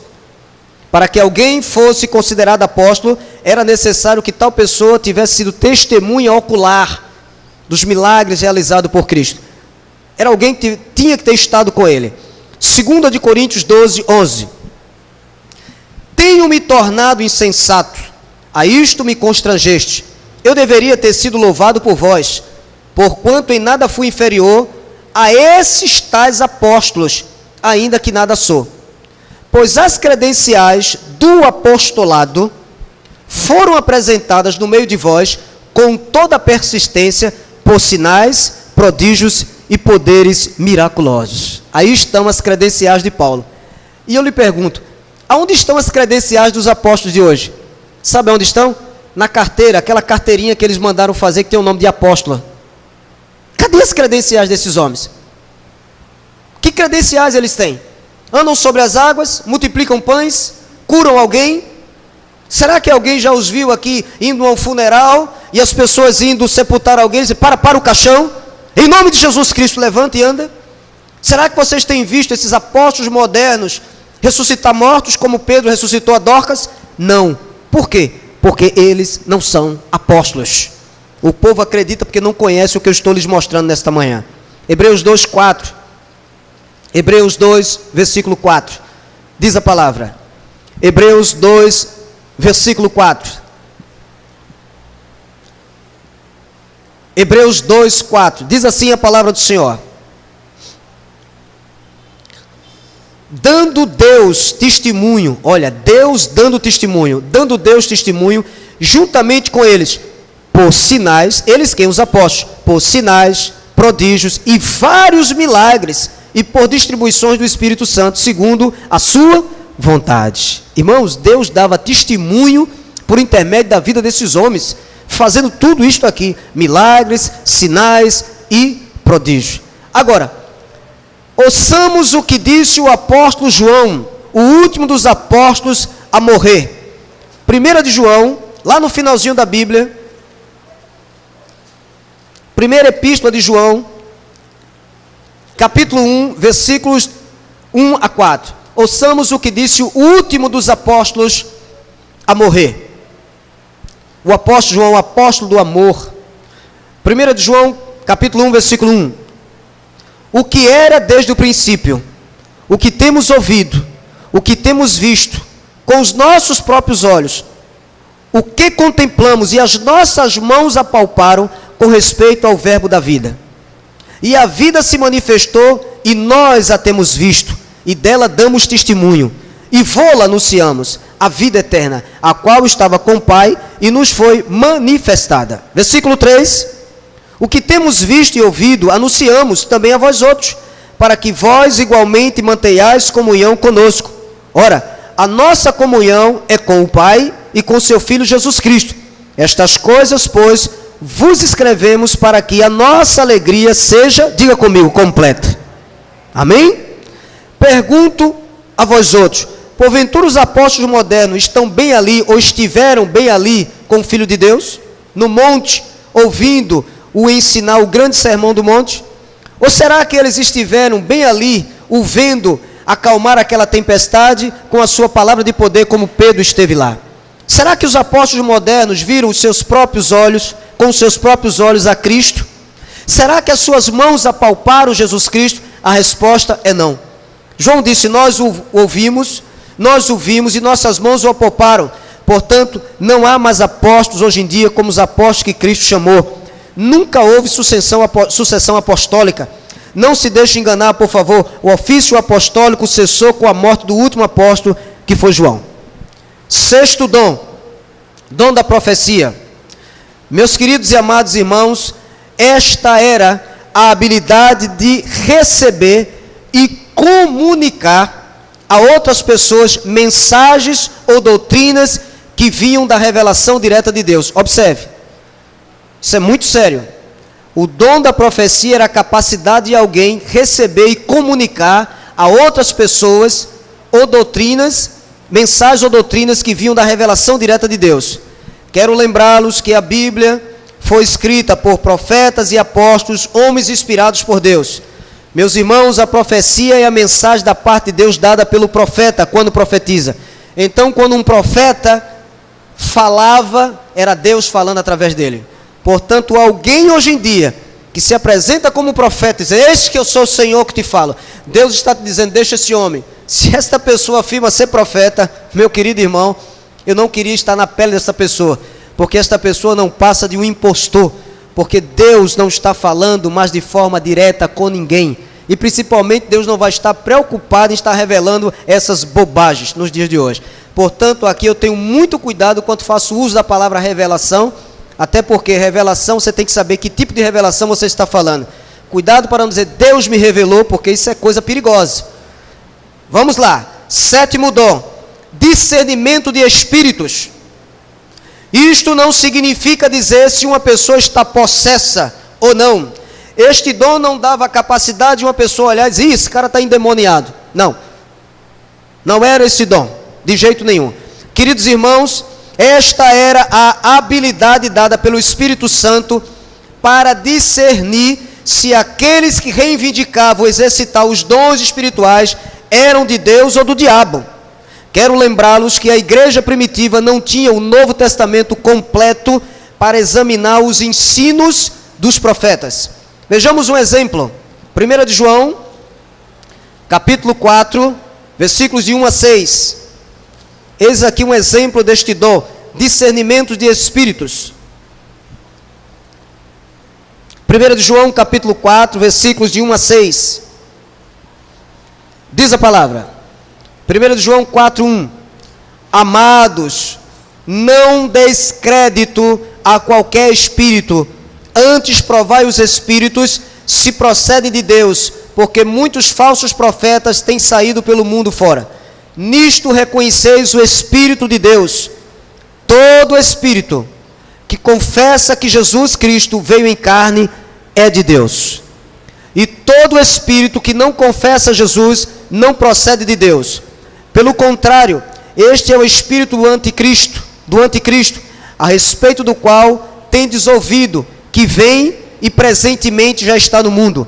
Para que alguém fosse considerado apóstolo, era necessário que tal pessoa tivesse sido testemunha ocular dos milagres realizados por Cristo. Era alguém que tinha que ter estado com ele. 2 de Coríntios 12, 11. Tenho-me tornado insensato, a isto me constrangeste. Eu deveria ter sido louvado por vós, porquanto em nada fui inferior a esses tais apóstolos, ainda que nada sou. Pois as credenciais do apostolado foram apresentadas no meio de vós com toda a persistência por sinais, prodígios e poderes miraculosos. Aí estão as credenciais de Paulo. E eu lhe pergunto, aonde estão as credenciais dos apóstolos de hoje? Sabe onde estão? Na carteira, aquela carteirinha que eles mandaram fazer que tem o nome de apóstolo. Cadê as credenciais desses homens? Que credenciais eles têm? Andam sobre as águas, multiplicam pães, curam alguém? Será que alguém já os viu aqui indo a um funeral e as pessoas indo sepultar alguém e dizem, para o caixão, em nome de Jesus Cristo, levanta e anda? Será que vocês têm visto esses apóstolos modernos ressuscitar mortos como Pedro ressuscitou a Dorcas? Não. Por quê? Porque eles não são apóstolos. O povo acredita porque não conhece o que eu estou lhes mostrando nesta manhã. Hebreus 2, 4. Hebreus 2, versículo 4. Diz a palavra. Hebreus 2, versículo 4. Hebreus 2, 4. Diz assim a palavra do Senhor. Dando Deus testemunho, olha, Deus dando testemunho, juntamente com eles, por sinais, eles quem? Os apóstolos, por sinais, prodígios e vários milagres, e por distribuições do Espírito Santo, segundo a sua vontade. Irmãos, Deus dava testemunho por intermédio da vida desses homens, fazendo tudo isto aqui, milagres, sinais e prodígios. Agora, ouçamos o que disse o apóstolo João, o último dos apóstolos a morrer. 1 de João, lá no finalzinho da Bíblia, primeira epístola de João, capítulo 1, versículos 1 a 4. Ouçamos o que disse o último dos apóstolos a morrer. O apóstolo João, o apóstolo do amor. 1 de João, capítulo 1, versículo 1. O que era desde o princípio, o que temos ouvido, o que temos visto, com os nossos próprios olhos, o que contemplamos e as nossas mãos apalparam com respeito ao verbo da vida. E a vida se manifestou e nós a temos visto, e dela damos testemunho, e vô-la anunciamos, a vida eterna, a qual estava com o Pai e nos foi manifestada. Versículo 3. O que temos visto e ouvido, anunciamos também a vós outros, para que vós igualmente mantenhais comunhão conosco. Ora, a nossa comunhão é com o Pai e com seu Filho Jesus Cristo. Estas coisas, pois, vos escrevemos para que a nossa alegria seja, diga comigo, completa. Amém? Pergunto a vós outros, porventura os apóstolos modernos estão bem ali, ou estiveram bem ali com o Filho de Deus? No monte, ouvindo o ensinar o grande sermão do monte? Ou será que eles estiveram bem ali, o vendo acalmar aquela tempestade com a sua palavra de poder, como Pedro esteve lá? Será que os apóstolos modernos viram os seus próprios olhos, com os seus próprios olhos a Cristo? Será que as suas mãos apalparam Jesus Cristo? A resposta é não. João disse, nós o vimos e nossas mãos o apalparam. Portanto, não há mais apóstolos hoje em dia como os apóstolos que Cristo chamou. Nunca houve sucessão apostólica. Não se deixe enganar, por favor. O ofício apostólico cessou com a morte do último apóstolo, que foi João. Sexto dom, dom da profecia. Meus queridos e amados irmãos, esta era a habilidade de receber e comunicar a outras pessoas mensagens ou doutrinas que vinham da revelação direta de Deus. Observe, isso é muito sério. O dom da profecia era a capacidade de alguém receber e comunicar a outras pessoas ou doutrinas, mensagens ou doutrinas que vinham da revelação direta de Deus. Quero lembrá-los que a Bíblia foi escrita por profetas e apóstolos, homens inspirados por Deus. Meus irmãos, a profecia é a mensagem da parte de Deus dada pelo profeta quando profetiza. Então, quando um profeta falava, era Deus falando através dele. Portanto, alguém hoje em dia que se apresenta como profeta e diz, eis que eu sou o Senhor que te falo. Deus está te dizendo, deixa esse homem. Se esta pessoa afirma ser profeta, meu querido irmão, eu não queria estar na pele dessa pessoa, porque esta pessoa não passa de um impostor, porque Deus não está falando mais de forma direta com ninguém. E principalmente Deus não vai estar preocupado em estar revelando essas bobagens nos dias de hoje. Portanto, aqui eu tenho muito cuidado quando faço uso da palavra revelação, até porque revelação você tem que saber que tipo de revelação você está falando. Cuidado para não dizer Deus me revelou, porque isso é coisa perigosa. Vamos lá, 7º dom, discernimento de espíritos. Isto não significa dizer se uma pessoa está possessa ou não. Este dom não dava a capacidade de uma pessoa olhar e dizer, esse cara está endemoniado. Não, não era esse dom, de jeito nenhum. Queridos irmãos, esta era a habilidade dada pelo Espírito Santo para discernir se aqueles que reivindicavam exercitar os dons espirituais eram de Deus ou do diabo. Quero lembrá-los que a igreja primitiva não tinha o Novo Testamento completo para examinar os ensinos dos profetas. Vejamos um exemplo. 1 de João, capítulo 4, versículos de 1 a 6. Eis aqui um exemplo deste dom, discernimento de espíritos. 1 de João, capítulo 4, versículos de 1 a 6. Diz a palavra. 1 de João 4:1. Amados, não deis crédito a qualquer espírito, antes provai os espíritos se procedem de Deus, porque muitos falsos profetas têm saído pelo mundo fora. Nisto reconheceis o Espírito de Deus. Todo espírito que confessa que Jesus Cristo veio em carne é de Deus. E todo espírito que não confessa Jesus não procede de Deus. Pelo contrário, este é o espírito do anticristo, a respeito do qual tendes ouvido, que vem e presentemente já está no mundo.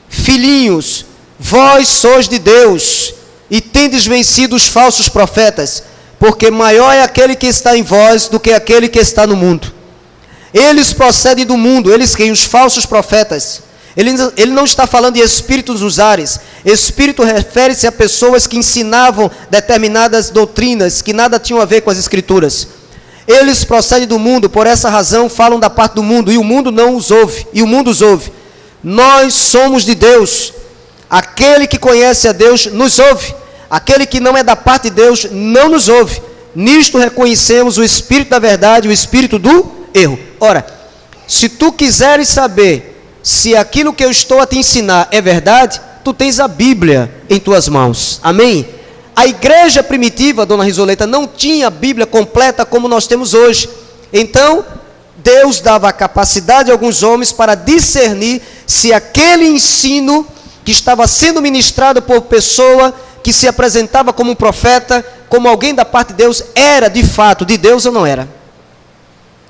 Filhinhos, vós sois de Deus, e tendes vencido os falsos profetas, porque maior é aquele que está em vós do que aquele que está no mundo. Eles procedem do mundo, eles quem? Os falsos profetas. Ele não está falando de espíritos nos ares. Espírito refere-se a pessoas que ensinavam determinadas doutrinas que nada tinham a ver com as escrituras. Eles procedem do mundo, por essa razão falam da parte do mundo, e o mundo não os ouve, e o mundo os ouve. Nós somos de Deus. Aquele que conhece a Deus nos ouve. Aquele que não é da parte de Deus não nos ouve. Nisto reconhecemos o espírito da verdade e o espírito do erro. Ora, se tu quiseres saber se aquilo que eu estou a te ensinar é verdade, tu tens a Bíblia em tuas mãos. Amém? A igreja primitiva, dona Risoleta, não tinha a Bíblia completa como nós temos hoje. Então, Deus dava a capacidade a alguns homens para discernir se aquele ensino que estava sendo ministrado por pessoa que se apresentava como um profeta, como alguém da parte de Deus, era de fato de Deus ou não era.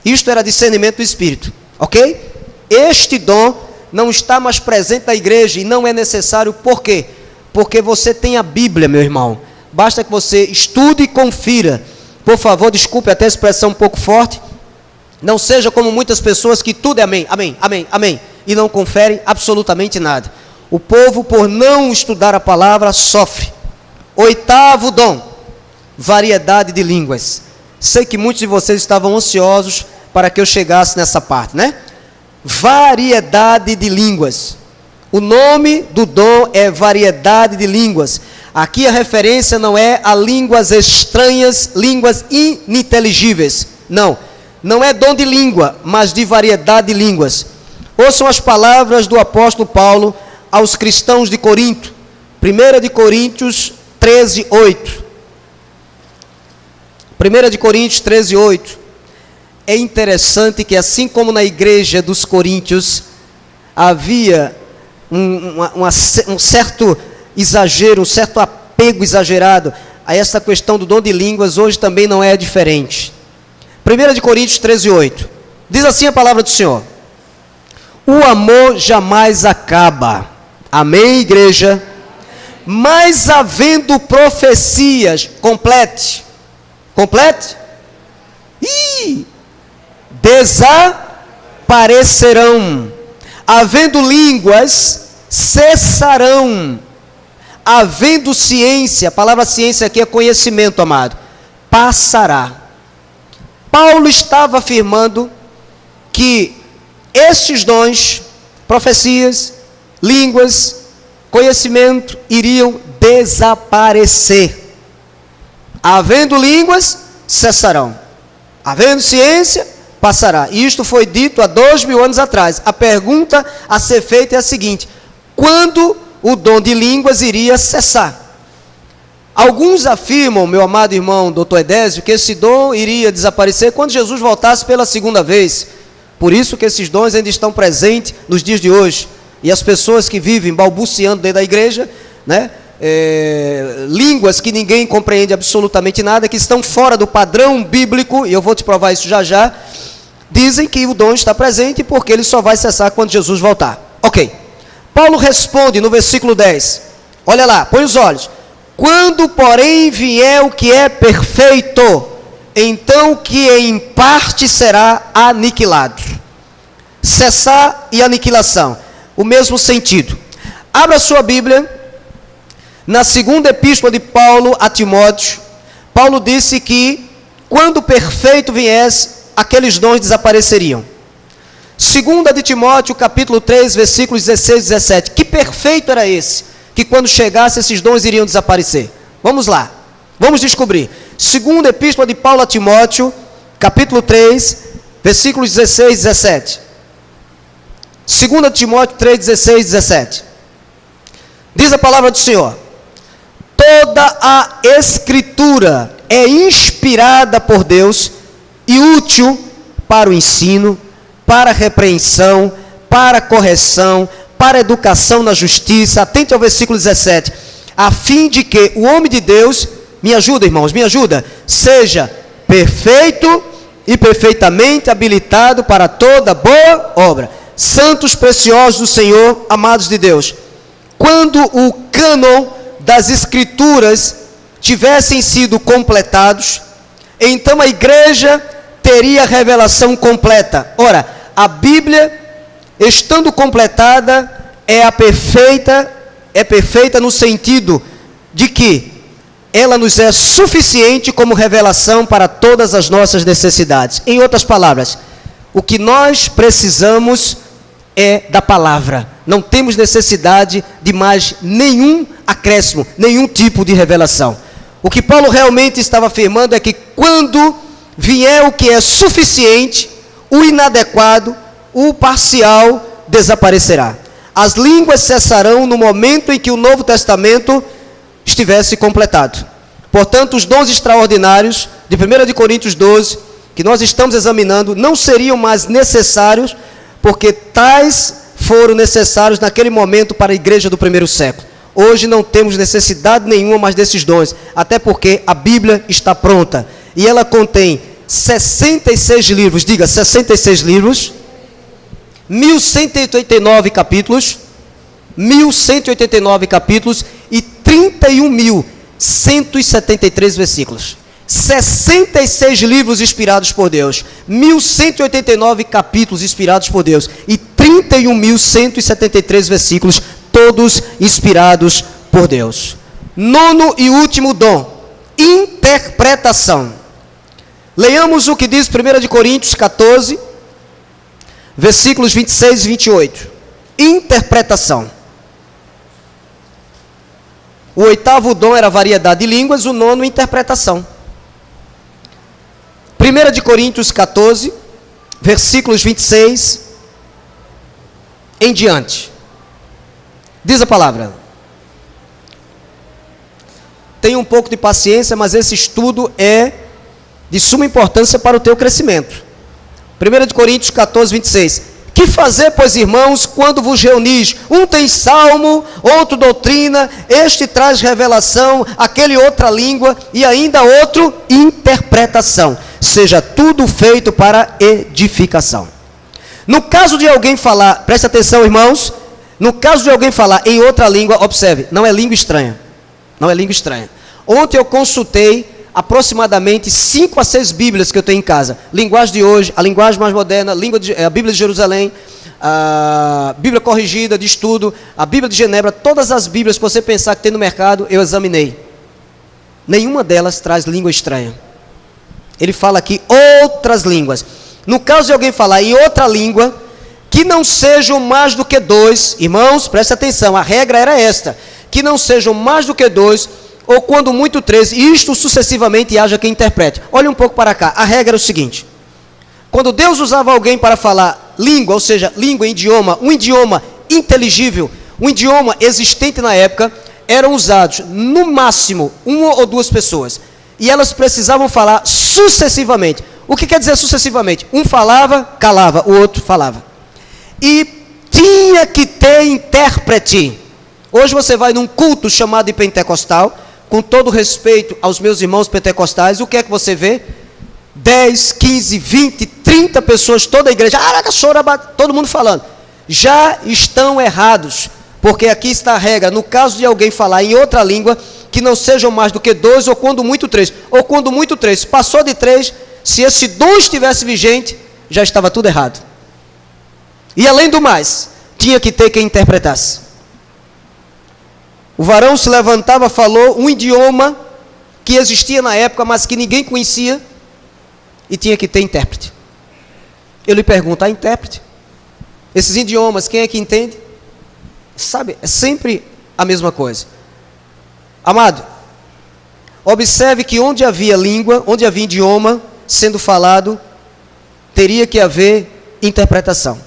Isto era discernimento do Espírito, ok? Este dom não está mais presente na igreja e não é necessário. Por quê? Porque você tem a Bíblia, meu irmão. Basta que você estude e confira. Por favor, desculpe até a expressão um pouco forte. Não seja como muitas pessoas que tudo é amém, amém, amém, amém, e não conferem absolutamente nada. O povo, por não estudar a palavra, sofre. 8º dom, variedade de línguas. Sei que muitos de vocês estavam ansiosos para que eu chegasse nessa parte, né? Variedade de línguas. O nome do dom é variedade de línguas. Aqui a referência não é a línguas estranhas, línguas ininteligíveis. Não, não é dom de língua, mas de variedade de línguas. Ouçam as palavras do apóstolo Paulo aos cristãos de Corinto. 1 de Coríntios 13:8. 1 de Coríntios 13:8. É interessante que, assim como na igreja dos Coríntios havia um certo exagero, um certo apego exagerado a essa questão do dom de línguas, hoje também não é diferente. 1 de Coríntios 13:8. Diz assim a palavra do Senhor: o amor jamais acaba. Amém, igreja? Mas havendo profecias, complete. Desaparecerão. Havendo línguas, cessarão. Havendo ciência, a palavra ciência aqui é conhecimento, amado, passará. Paulo estava afirmando que estes dons, profecias, línguas, conhecimento iriam desaparecer. Havendo línguas, cessarão. Havendo ciência, passará. E isto foi dito há 2000 anos atrás. A pergunta a ser feita é a seguinte: quando o dom de línguas iria cessar? Alguns afirmam, meu amado irmão Dr. Edésio, que esse dom iria desaparecer quando Jesus voltasse pela segunda vez. Por isso que esses dons ainda estão presentes nos dias de hoje. E as pessoas que vivem balbuciando dentro da igreja, né, línguas que ninguém compreende absolutamente nada, que estão fora do padrão bíblico, e eu vou te provar isso já já, dizem que o dom está presente porque ele só vai cessar quando Jesus voltar. Ok. Paulo responde no versículo 10. Olha lá, põe os olhos. Quando, porém, vier o que é perfeito, então o que em parte será aniquilado. Cessar e aniquilação, o mesmo sentido. Abra sua Bíblia, na segunda epístola de Paulo a Timóteo. Paulo disse que, quando o perfeito viesse, aqueles dons desapareceriam. Segunda de Timóteo, capítulo 3, versículos 16 e 17. Que perfeito era esse? Que quando chegasse esses dons iriam desaparecer. Vamos lá, vamos descobrir. Segunda epístola de Paulo a Timóteo, capítulo 3, versículos 16 e 17. Segunda de Timóteo 3, 16 e 17. Diz a palavra do Senhor: toda a Escritura é inspirada por Deus e útil para o ensino, para a repreensão, para a correção, para a educação na justiça. Atente ao versículo 17. A fim de que o homem de Deus, me ajuda, irmãos, me ajuda, seja perfeito e perfeitamente habilitado para toda boa obra. Santos preciosos do Senhor, amados de Deus, quando o cânon das Escrituras tivessem sido completados, então a igreja teria a revelação completa. Ora, a Bíblia, estando completada, é perfeita no sentido de que ela nos é suficiente como revelação para todas as nossas necessidades. Em outras palavras, o que nós precisamos é da palavra. Não temos necessidade de mais nenhum acréscimo, nenhum tipo de revelação. O que Paulo realmente estava afirmando é que quando vier o que é suficiente, o inadequado, o parcial desaparecerá. As línguas cessarão no momento em que o Novo Testamento estivesse completado. Portanto, os dons extraordinários de 1 de Coríntios 12, que nós estamos examinando, não seriam mais necessários, porque tais foram necessários naquele momento para a igreja do primeiro século. Hoje não temos necessidade nenhuma mais desses dons, até porque a Bíblia está pronta. E ela contém 66 livros, diga 66 livros, 1189 capítulos, 1189 capítulos e 31.173 versículos. 66 livros inspirados por Deus, 1189 capítulos inspirados por Deus e 31.173 versículos, todos inspirados por Deus. Nono e último dom, interpretação. Leiamos o que diz 1 de Coríntios 14, versículos 26 e 28. Interpretação. O oitavo dom era variedade de línguas, o nono, interpretação. 1 de Coríntios 14, versículos 26 em diante. Diz a palavra. Tenha um pouco de paciência, mas esse estudo é de suma importância para o teu crescimento. 1 de Coríntios 14, 26. Que fazer, pois, irmãos, quando vos reunis? Um tem salmo, outro doutrina, este traz revelação, aquele outra língua, e ainda outro interpretação. Seja tudo feito para edificação. No caso de alguém falar, preste atenção, irmãos, no caso de alguém falar em outra língua, observe, não é língua estranha. Não é língua estranha. Ontem eu consultei aproximadamente 5 a 6 Bíblias que eu tenho em casa. Linguagem de hoje, a linguagem mais moderna, a Bíblia de Jerusalém, a Bíblia corrigida de estudo, a Bíblia de Genebra, todas as Bíblias que você pensar que tem no mercado, eu examinei. Nenhuma delas traz língua estranha. Ele fala aqui outras línguas. No caso de alguém falar em outra língua, que não sejam mais do que 2, irmãos, presta atenção, a regra era esta, que não sejam mais do que 2, ou quando muito 3, isto sucessivamente, e haja quem interprete. Olha um pouco para cá, a regra era o seguinte: quando Deus usava alguém para falar língua, ou seja, língua, idioma, um idioma inteligível, um idioma existente na época, eram usados no máximo 1 ou 2 pessoas, e elas precisavam falar sucessivamente. O que quer dizer sucessivamente? Um falava, calava, o outro falava. E tinha que ter intérprete. Hoje você vai num culto chamado de pentecostal, com todo respeito aos meus irmãos pentecostais, o que é que você vê? 10, 15, 20, 30 pessoas, toda a igreja, todo mundo falando. Já estão errados, porque aqui está a regra: no caso de alguém falar em outra língua, que não sejam mais do que 2, ou quando muito 3, ou quando muito 3, passou de 3, se esse 2 estivesse vigente, já estava tudo errado. E além do mais, tinha que ter quem interpretasse. O varão se levantava, falou um idioma que existia na época, mas que ninguém conhecia, e tinha que ter intérprete. Eu lhe pergunto, há intérprete? Esses idiomas, quem é que entende? Sabe, é sempre a mesma coisa. Amado, observe que onde havia língua, onde havia idioma sendo falado, teria que haver interpretação.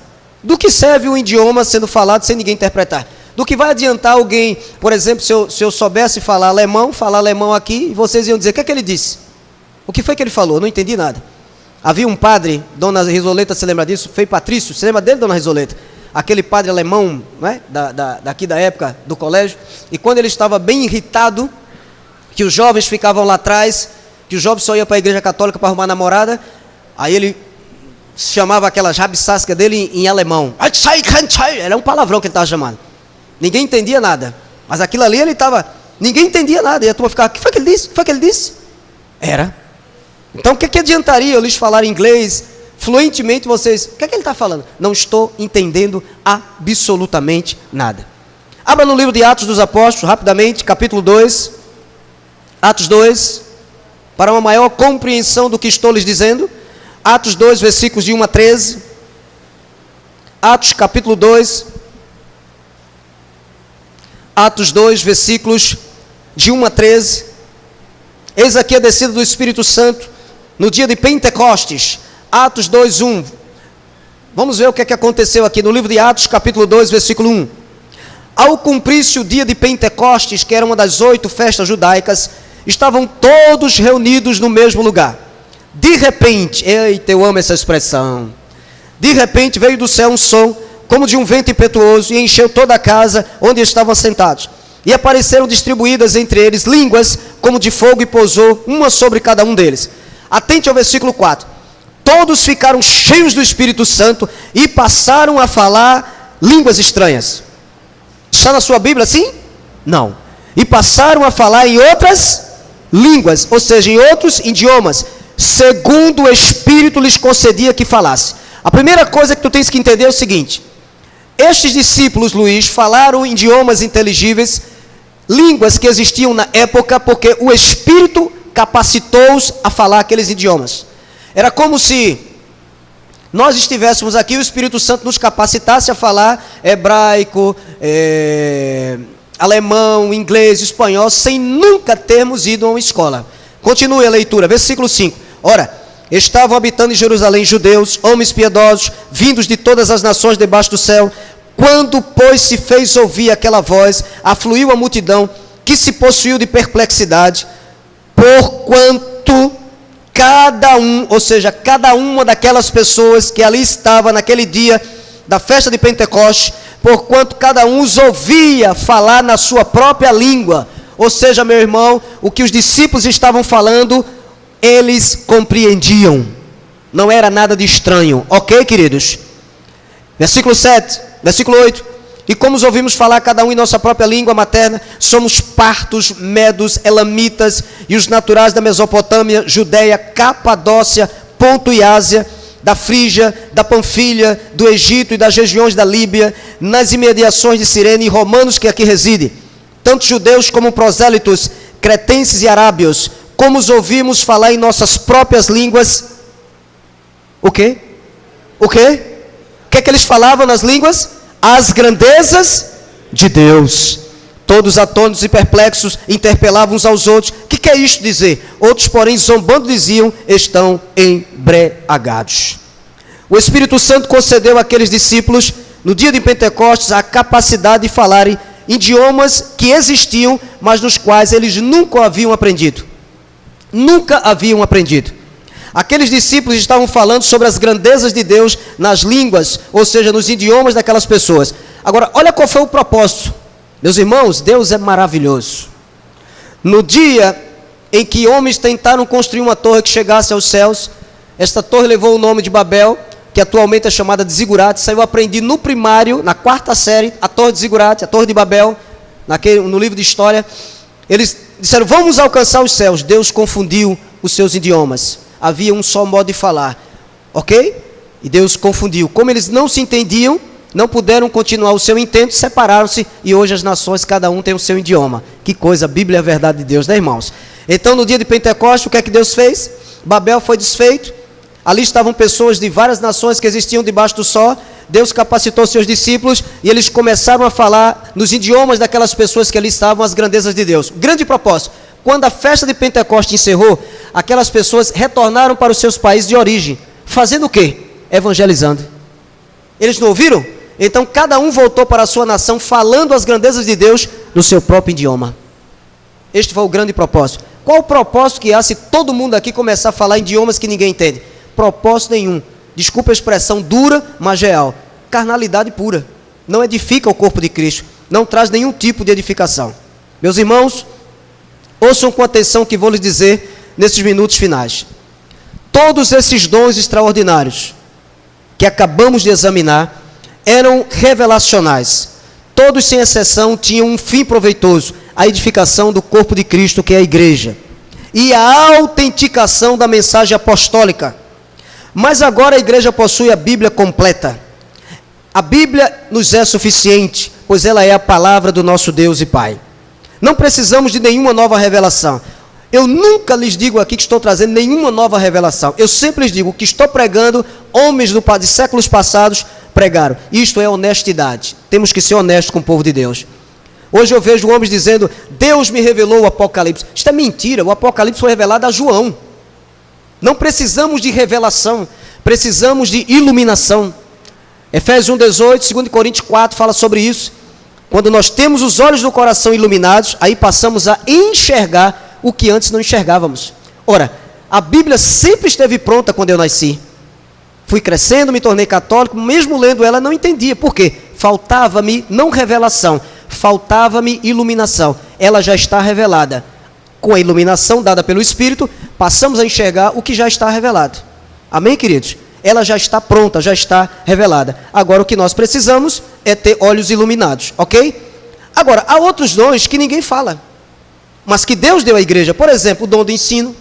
Do que serve um idioma sendo falado sem ninguém interpretar? Do que vai adiantar alguém, por exemplo, se eu soubesse falar alemão aqui, e vocês iam dizer, o que é que ele disse? O que foi que ele falou? Eu não entendi nada. Havia um padre, Dona Risoleta, você lembra disso? Frei Patrício, você lembra dele, Dona Risoleta? Aquele padre alemão, né? Daqui da época do colégio, e quando ele estava bem irritado, que os jovens ficavam lá atrás, que os jovens só iam para a igreja católica para arrumar namorada, aí ele chamava aquelas rabiscascas dele em alemão. Era um palavrão que ele estava chamando. Ninguém entendia nada, mas aquilo ali ele estava, ninguém entendia nada, e a turma ficava, o que foi que ele disse? O que foi que ele disse? Era. Então o que adiantaria eu lhes falar inglês fluentemente, vocês, o que é que ele está falando? Não estou entendendo absolutamente nada. Abra no livro de Atos dos Apóstolos, rapidamente, capítulo 2, Atos 2, para uma maior compreensão do que estou lhes dizendo. Atos 2, versículos de 1 a 13. Atos capítulo 2, Atos 2, versículos de 1 a 13. Eis aqui a descida do Espírito Santo no dia de Pentecostes. Atos 2, 1. Vamos ver o que é que aconteceu aqui no livro de Atos, capítulo 2, versículo 1. Ao cumprir-se o dia de Pentecostes, que era uma das 8 festas judaicas, estavam todos reunidos no mesmo lugar. De repente, eita, eu amo essa expressão. De repente veio do céu um som, como de um vento impetuoso, e encheu toda a casa onde estavam sentados. E apareceram distribuídas entre eles línguas como de fogo, e pousou uma sobre cada um deles. Atente ao versículo 4. Todos ficaram cheios do Espírito Santo e passaram a falar línguas estranhas. Está na sua Bíblia assim? Não. E passaram a falar em outras línguas, ou seja, em outros idiomas, segundo o Espírito lhes concedia que falasse. A primeira coisa que tu tens que entender é o seguinte: estes discípulos, Luiz, falaram idiomas inteligíveis, línguas que existiam na época, porque o Espírito capacitou-os a falar aqueles idiomas. Era como se nós estivéssemos aqui, o Espírito Santo nos capacitasse a falar hebraico, alemão, inglês, espanhol, sem nunca termos ido a uma escola. Continue a leitura, versículo 5. Ora, estavam habitando em Jerusalém judeus, homens piedosos, vindos de todas as nações debaixo do céu. Quando, pois, se fez ouvir aquela voz, afluiu a multidão, que se possuiu de perplexidade, porquanto cada um, ou seja, cada uma daquelas pessoas que ali estava naquele dia da festa de Pentecostes, porquanto cada um os ouvia falar na sua própria língua. Ou seja, meu irmão, o que os discípulos estavam falando, eles compreendiam. Não era nada de estranho. Ok, queridos? Versículo 7, versículo 8. E como os ouvimos falar cada um em nossa própria língua materna, somos partos, medos, elamitas e os naturais da Mesopotâmia, Judeia, Capadócia, Ponto e Ásia, da Frígia, da Panfilha, do Egito e das regiões da Líbia, nas imediações de Cirene, e romanos que aqui residem, tanto judeus como prosélitos, cretenses e arábios, como os ouvimos falar em nossas próprias línguas. O quê? O quê? que é que eles falavam nas línguas? As grandezas de Deus. Todos atônitos e perplexos interpelavam uns aos outros. O que é isto dizer? Outros, porém, zombando, diziam: estão embriagados. O Espírito Santo concedeu àqueles discípulos, no dia de Pentecostes, a capacidade de falarem idiomas que existiam, mas nos quais eles nunca haviam aprendido. Nunca haviam aprendido. Aqueles discípulos estavam falando sobre as grandezas de Deus nas línguas, ou seja, nos idiomas daquelas pessoas. Agora, olha qual foi o propósito. Meus irmãos, Deus é maravilhoso. No dia em que homens tentaram construir uma torre que chegasse aos céus, esta torre levou o nome de Babel, que atualmente é chamada de Zigurate. Isso aí eu aprendi no primário, na 4ª série, a torre de Zigurate, a torre de Babel, no livro de história. Eles disseram: vamos alcançar os céus. Deus confundiu os seus idiomas. Havia um só modo de falar, ok? E Deus confundiu. Como eles não se entendiam, não puderam continuar o seu intento, separaram-se, e hoje as nações, cada um tem o seu idioma. Que coisa, a Bíblia é a verdade de Deus, né, irmãos? Então, no dia de Pentecostes, o que é que Deus fez? Babel foi desfeito, ali estavam pessoas de várias nações que existiam debaixo do sol. Deus capacitou seus discípulos, e eles começaram a falar nos idiomas daquelas pessoas que ali estavam, as grandezas de Deus. Grande propósito: quando a festa de Pentecostes encerrou, aquelas pessoas retornaram para os seus países de origem, fazendo o quê? Evangelizando. Eles não ouviram? Então cada um voltou para a sua nação, falando as grandezas de Deus no seu próprio idioma. Este foi o grande propósito. Qual o propósito que há se todo mundo aqui começar a falar idiomas que ninguém entende? Propósito nenhum. Desculpa a expressão dura, mas real. Carnalidade pura. Não edifica o corpo de Cristo. Não traz nenhum tipo de edificação. Meus irmãos, ouçam com atenção o que vou lhes dizer nesses minutos finais. Todos esses dons extraordinários que acabamos de examinar eram revelacionais. Todos, sem exceção, tinham um fim proveitoso: a edificação do corpo de Cristo, que é a igreja, e a autenticação da mensagem apostólica. Mas agora a igreja possui a Bíblia completa. A Bíblia nos é suficiente, pois ela é a palavra do nosso Deus e Pai. Não precisamos de nenhuma nova revelação. Eu nunca lhes digo aqui que estou trazendo nenhuma nova revelação. Eu sempre lhes digo: o que estou pregando, homens de séculos passados pregaram. Isto é honestidade. Temos que ser honestos com o povo de Deus. Hoje eu vejo homens dizendo: Deus me revelou o Apocalipse. Isto é mentira. O Apocalipse foi revelado a João. Não precisamos de revelação, precisamos de iluminação. Efésios 1:18, 2 Coríntios 4 fala sobre isso. Quando nós temos os olhos do coração iluminados, aí passamos a enxergar o que antes não enxergávamos. Ora, a Bíblia sempre esteve pronta quando eu nasci. Fui crescendo, me tornei católico, mesmo lendo ela não entendia. Por quê? Faltava-me não revelação, faltava-me iluminação. Ela já está revelada. Com a iluminação dada pelo Espírito, passamos a enxergar o que já está revelado. Amém, queridos? Ela já está pronta, já está revelada. Agora o que nós precisamos é ter olhos iluminados, ok? Agora, há outros dons que ninguém fala, mas que Deus deu à igreja. Por exemplo, o dom do ensino,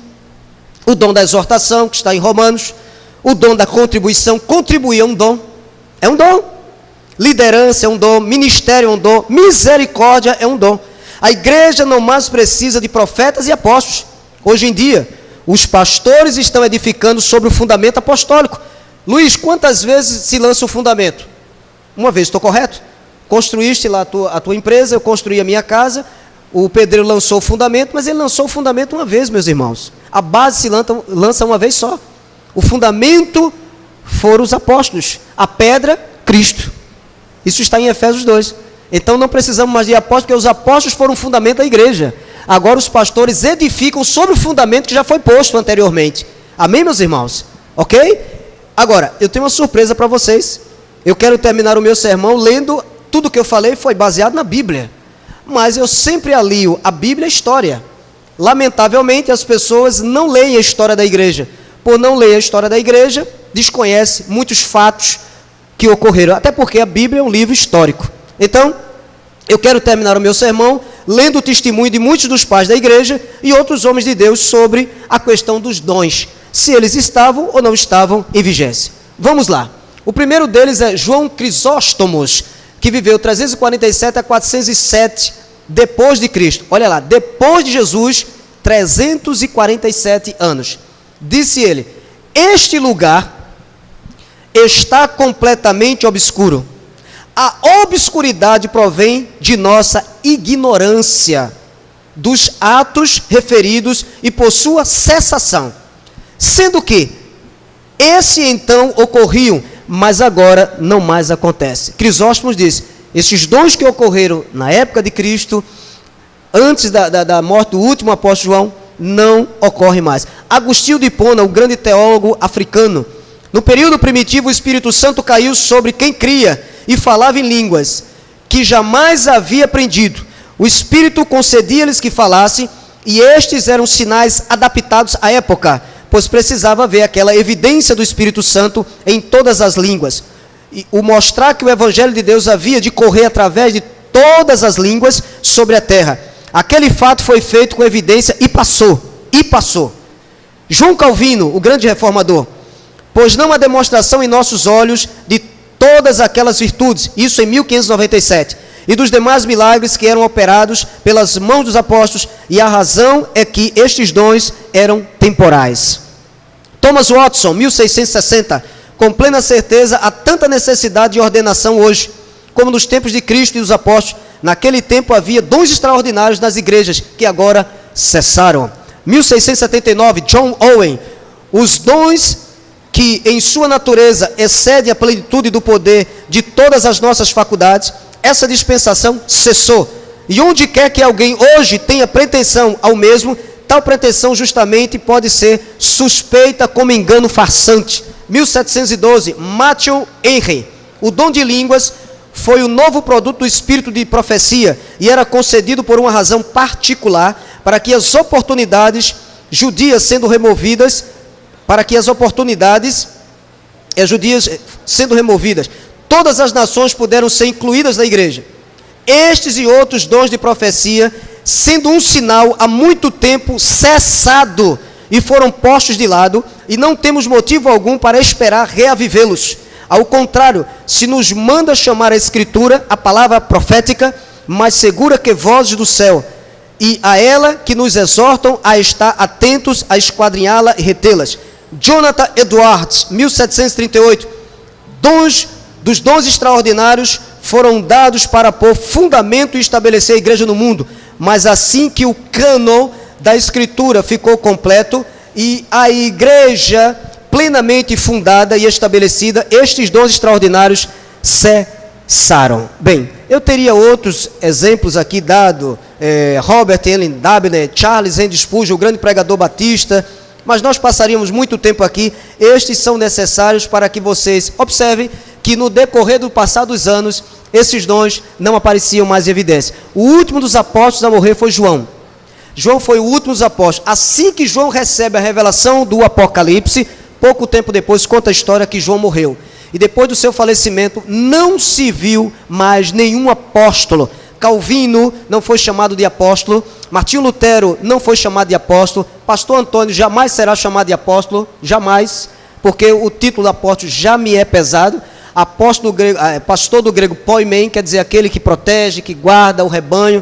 o dom da exortação, que está em Romanos, o dom da contribuição. Contribuir é um dom. É um dom. Liderança é um dom. Ministério é um dom. Misericórdia é um dom. A igreja não mais precisa de profetas e apóstolos. Hoje em dia, os pastores estão edificando sobre o fundamento apostólico. Luiz, quantas vezes se lança o fundamento? Uma vez, estou correto? Construíste lá a tua empresa, eu construí a minha casa, o pedreiro lançou o fundamento, mas ele lançou o fundamento uma vez, meus irmãos. A base se lança uma vez só. O fundamento foram os apóstolos, a pedra, Cristo. Isso está em Efésios 2. Então não precisamos mais de apóstolos, porque os apóstolos foram o fundamento da igreja. Agora os pastores edificam sobre o fundamento que já foi posto anteriormente. Amém, meus irmãos? Ok? Agora, eu tenho uma surpresa para vocês. Eu quero terminar o meu sermão lendo tudo que eu falei, foi baseado na Bíblia. Mas eu sempre alio a Bíblia à história. Lamentavelmente, as pessoas não leem a história da igreja. Por não ler a história da igreja, desconhece muitos fatos que ocorreram. Até porque a Bíblia é um livro histórico. Então, eu quero terminar o meu sermão lendo o testemunho de muitos dos pais da igreja e outros homens de Deus sobre a questão dos dons, se eles estavam ou não estavam em vigência. Vamos lá. O primeiro deles é João Crisóstomos, que viveu 347 a 407 depois de Cristo. Olha lá, depois de Jesus, 347 anos. Disse ele: este lugar está completamente obscuro. A obscuridade provém de nossa ignorância dos atos referidos e por sua cessação. Sendo que esse então ocorriam, mas agora não mais acontece. Crisóstomo diz, esses dons que ocorreram na época de Cristo, antes da morte do último apóstolo João, não ocorre mais. Agostinho de Hipona, o grande teólogo africano, no período primitivo o Espírito Santo caiu sobre quem cria e falava em línguas, que jamais havia aprendido. O Espírito concedia-lhes que falassem, e estes eram sinais adaptados à época, pois precisava ver aquela evidência do Espírito Santo em todas as línguas. E o mostrar que o Evangelho de Deus havia de correr através de todas as línguas sobre a terra. Aquele fato foi feito com evidência e passou. João Calvino, o grande reformador, pois não há demonstração em nossos olhos de todas aquelas virtudes, isso em 1597, e dos demais milagres que eram operados pelas mãos dos apóstolos, e a razão é que estes dons eram temporais. Thomas Watson, 1660, com plena certeza, há tanta necessidade de ordenação hoje, como nos tempos de Cristo e dos apóstolos. Naquele tempo havia dons extraordinários nas igrejas, que agora cessaram. 1679, John Owen, os dons que em sua natureza excedem a plenitude do poder de todas as nossas faculdades, essa dispensação cessou. E onde quer que alguém hoje tenha pretensão ao mesmo, tal pretensão justamente pode ser suspeita como engano farsante. 1712, Matthew Henry, o dom de línguas foi o novo produto do espírito de profecia e era concedido por uma razão particular, para que as oportunidades judias sendo removidas, todas as nações puderam ser incluídas na igreja. Estes e outros dons de profecia, sendo um sinal há muito tempo cessado, e foram postos de lado, e não temos motivo algum para esperar reavivê-los. Ao contrário, se nos manda chamar a Escritura, a palavra profética, mais segura que vozes do céu, e a ela que nos exortam a estar atentos, a esquadrinhá-la e retê-las. Jonathan Edwards, 1738, dos dons extraordinários foram dados para pôr fundamento e estabelecer a igreja no mundo, mas assim que o cânon da Escritura ficou completo e a igreja plenamente fundada e estabelecida, estes dons extraordinários cessaram. Bem, eu teria outros exemplos aqui dado, Robert Allen Dabney, Charles Randy Spurgeon, o grande pregador batista, mas nós passaríamos muito tempo aqui. Estes são necessários para que vocês observem que no decorrer do passar dos anos, esses dons não apareciam mais em evidência. O último dos apóstolos a morrer foi João. João foi o último dos apóstolos. Assim que João recebe a revelação do Apocalipse, pouco tempo depois conta a história que João morreu. E depois do seu falecimento, não se viu mais nenhum apóstolo. Calvino não foi chamado de apóstolo. Martinho Lutero não foi chamado de apóstolo. Pastor Antônio jamais será chamado de apóstolo. Jamais. Porque o título de apóstolo já me é pesado. Apóstolo grego, pastor do grego poimen, quer dizer aquele que protege, que guarda o rebanho.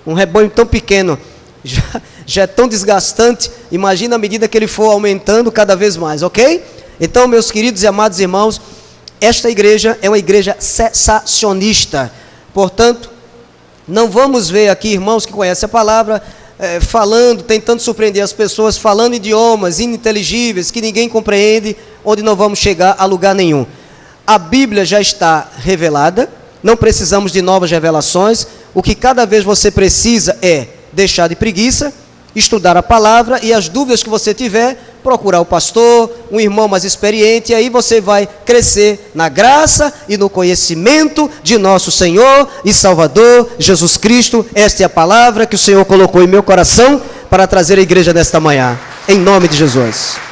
Um rebanho tão pequeno já é tão desgastante. Imagina à medida que ele for aumentando cada vez mais, ok? Então, meus queridos e amados irmãos, esta igreja é uma igreja cessacionista. Portanto, não vamos ver aqui irmãos que conhecem a palavra, falando, tentando surpreender as pessoas, falando idiomas ininteligíveis, que ninguém compreende, onde não vamos chegar a lugar nenhum. A Bíblia já está revelada, não precisamos de novas revelações. O que cada vez você precisa é deixar de preguiça, estudar a palavra, e as dúvidas que você tiver, procurar o pastor, um irmão mais experiente, e aí você vai crescer na graça e no conhecimento de nosso Senhor e Salvador Jesus Cristo. Esta é a palavra que o Senhor colocou em meu coração para trazer a igreja nesta manhã, em nome de Jesus.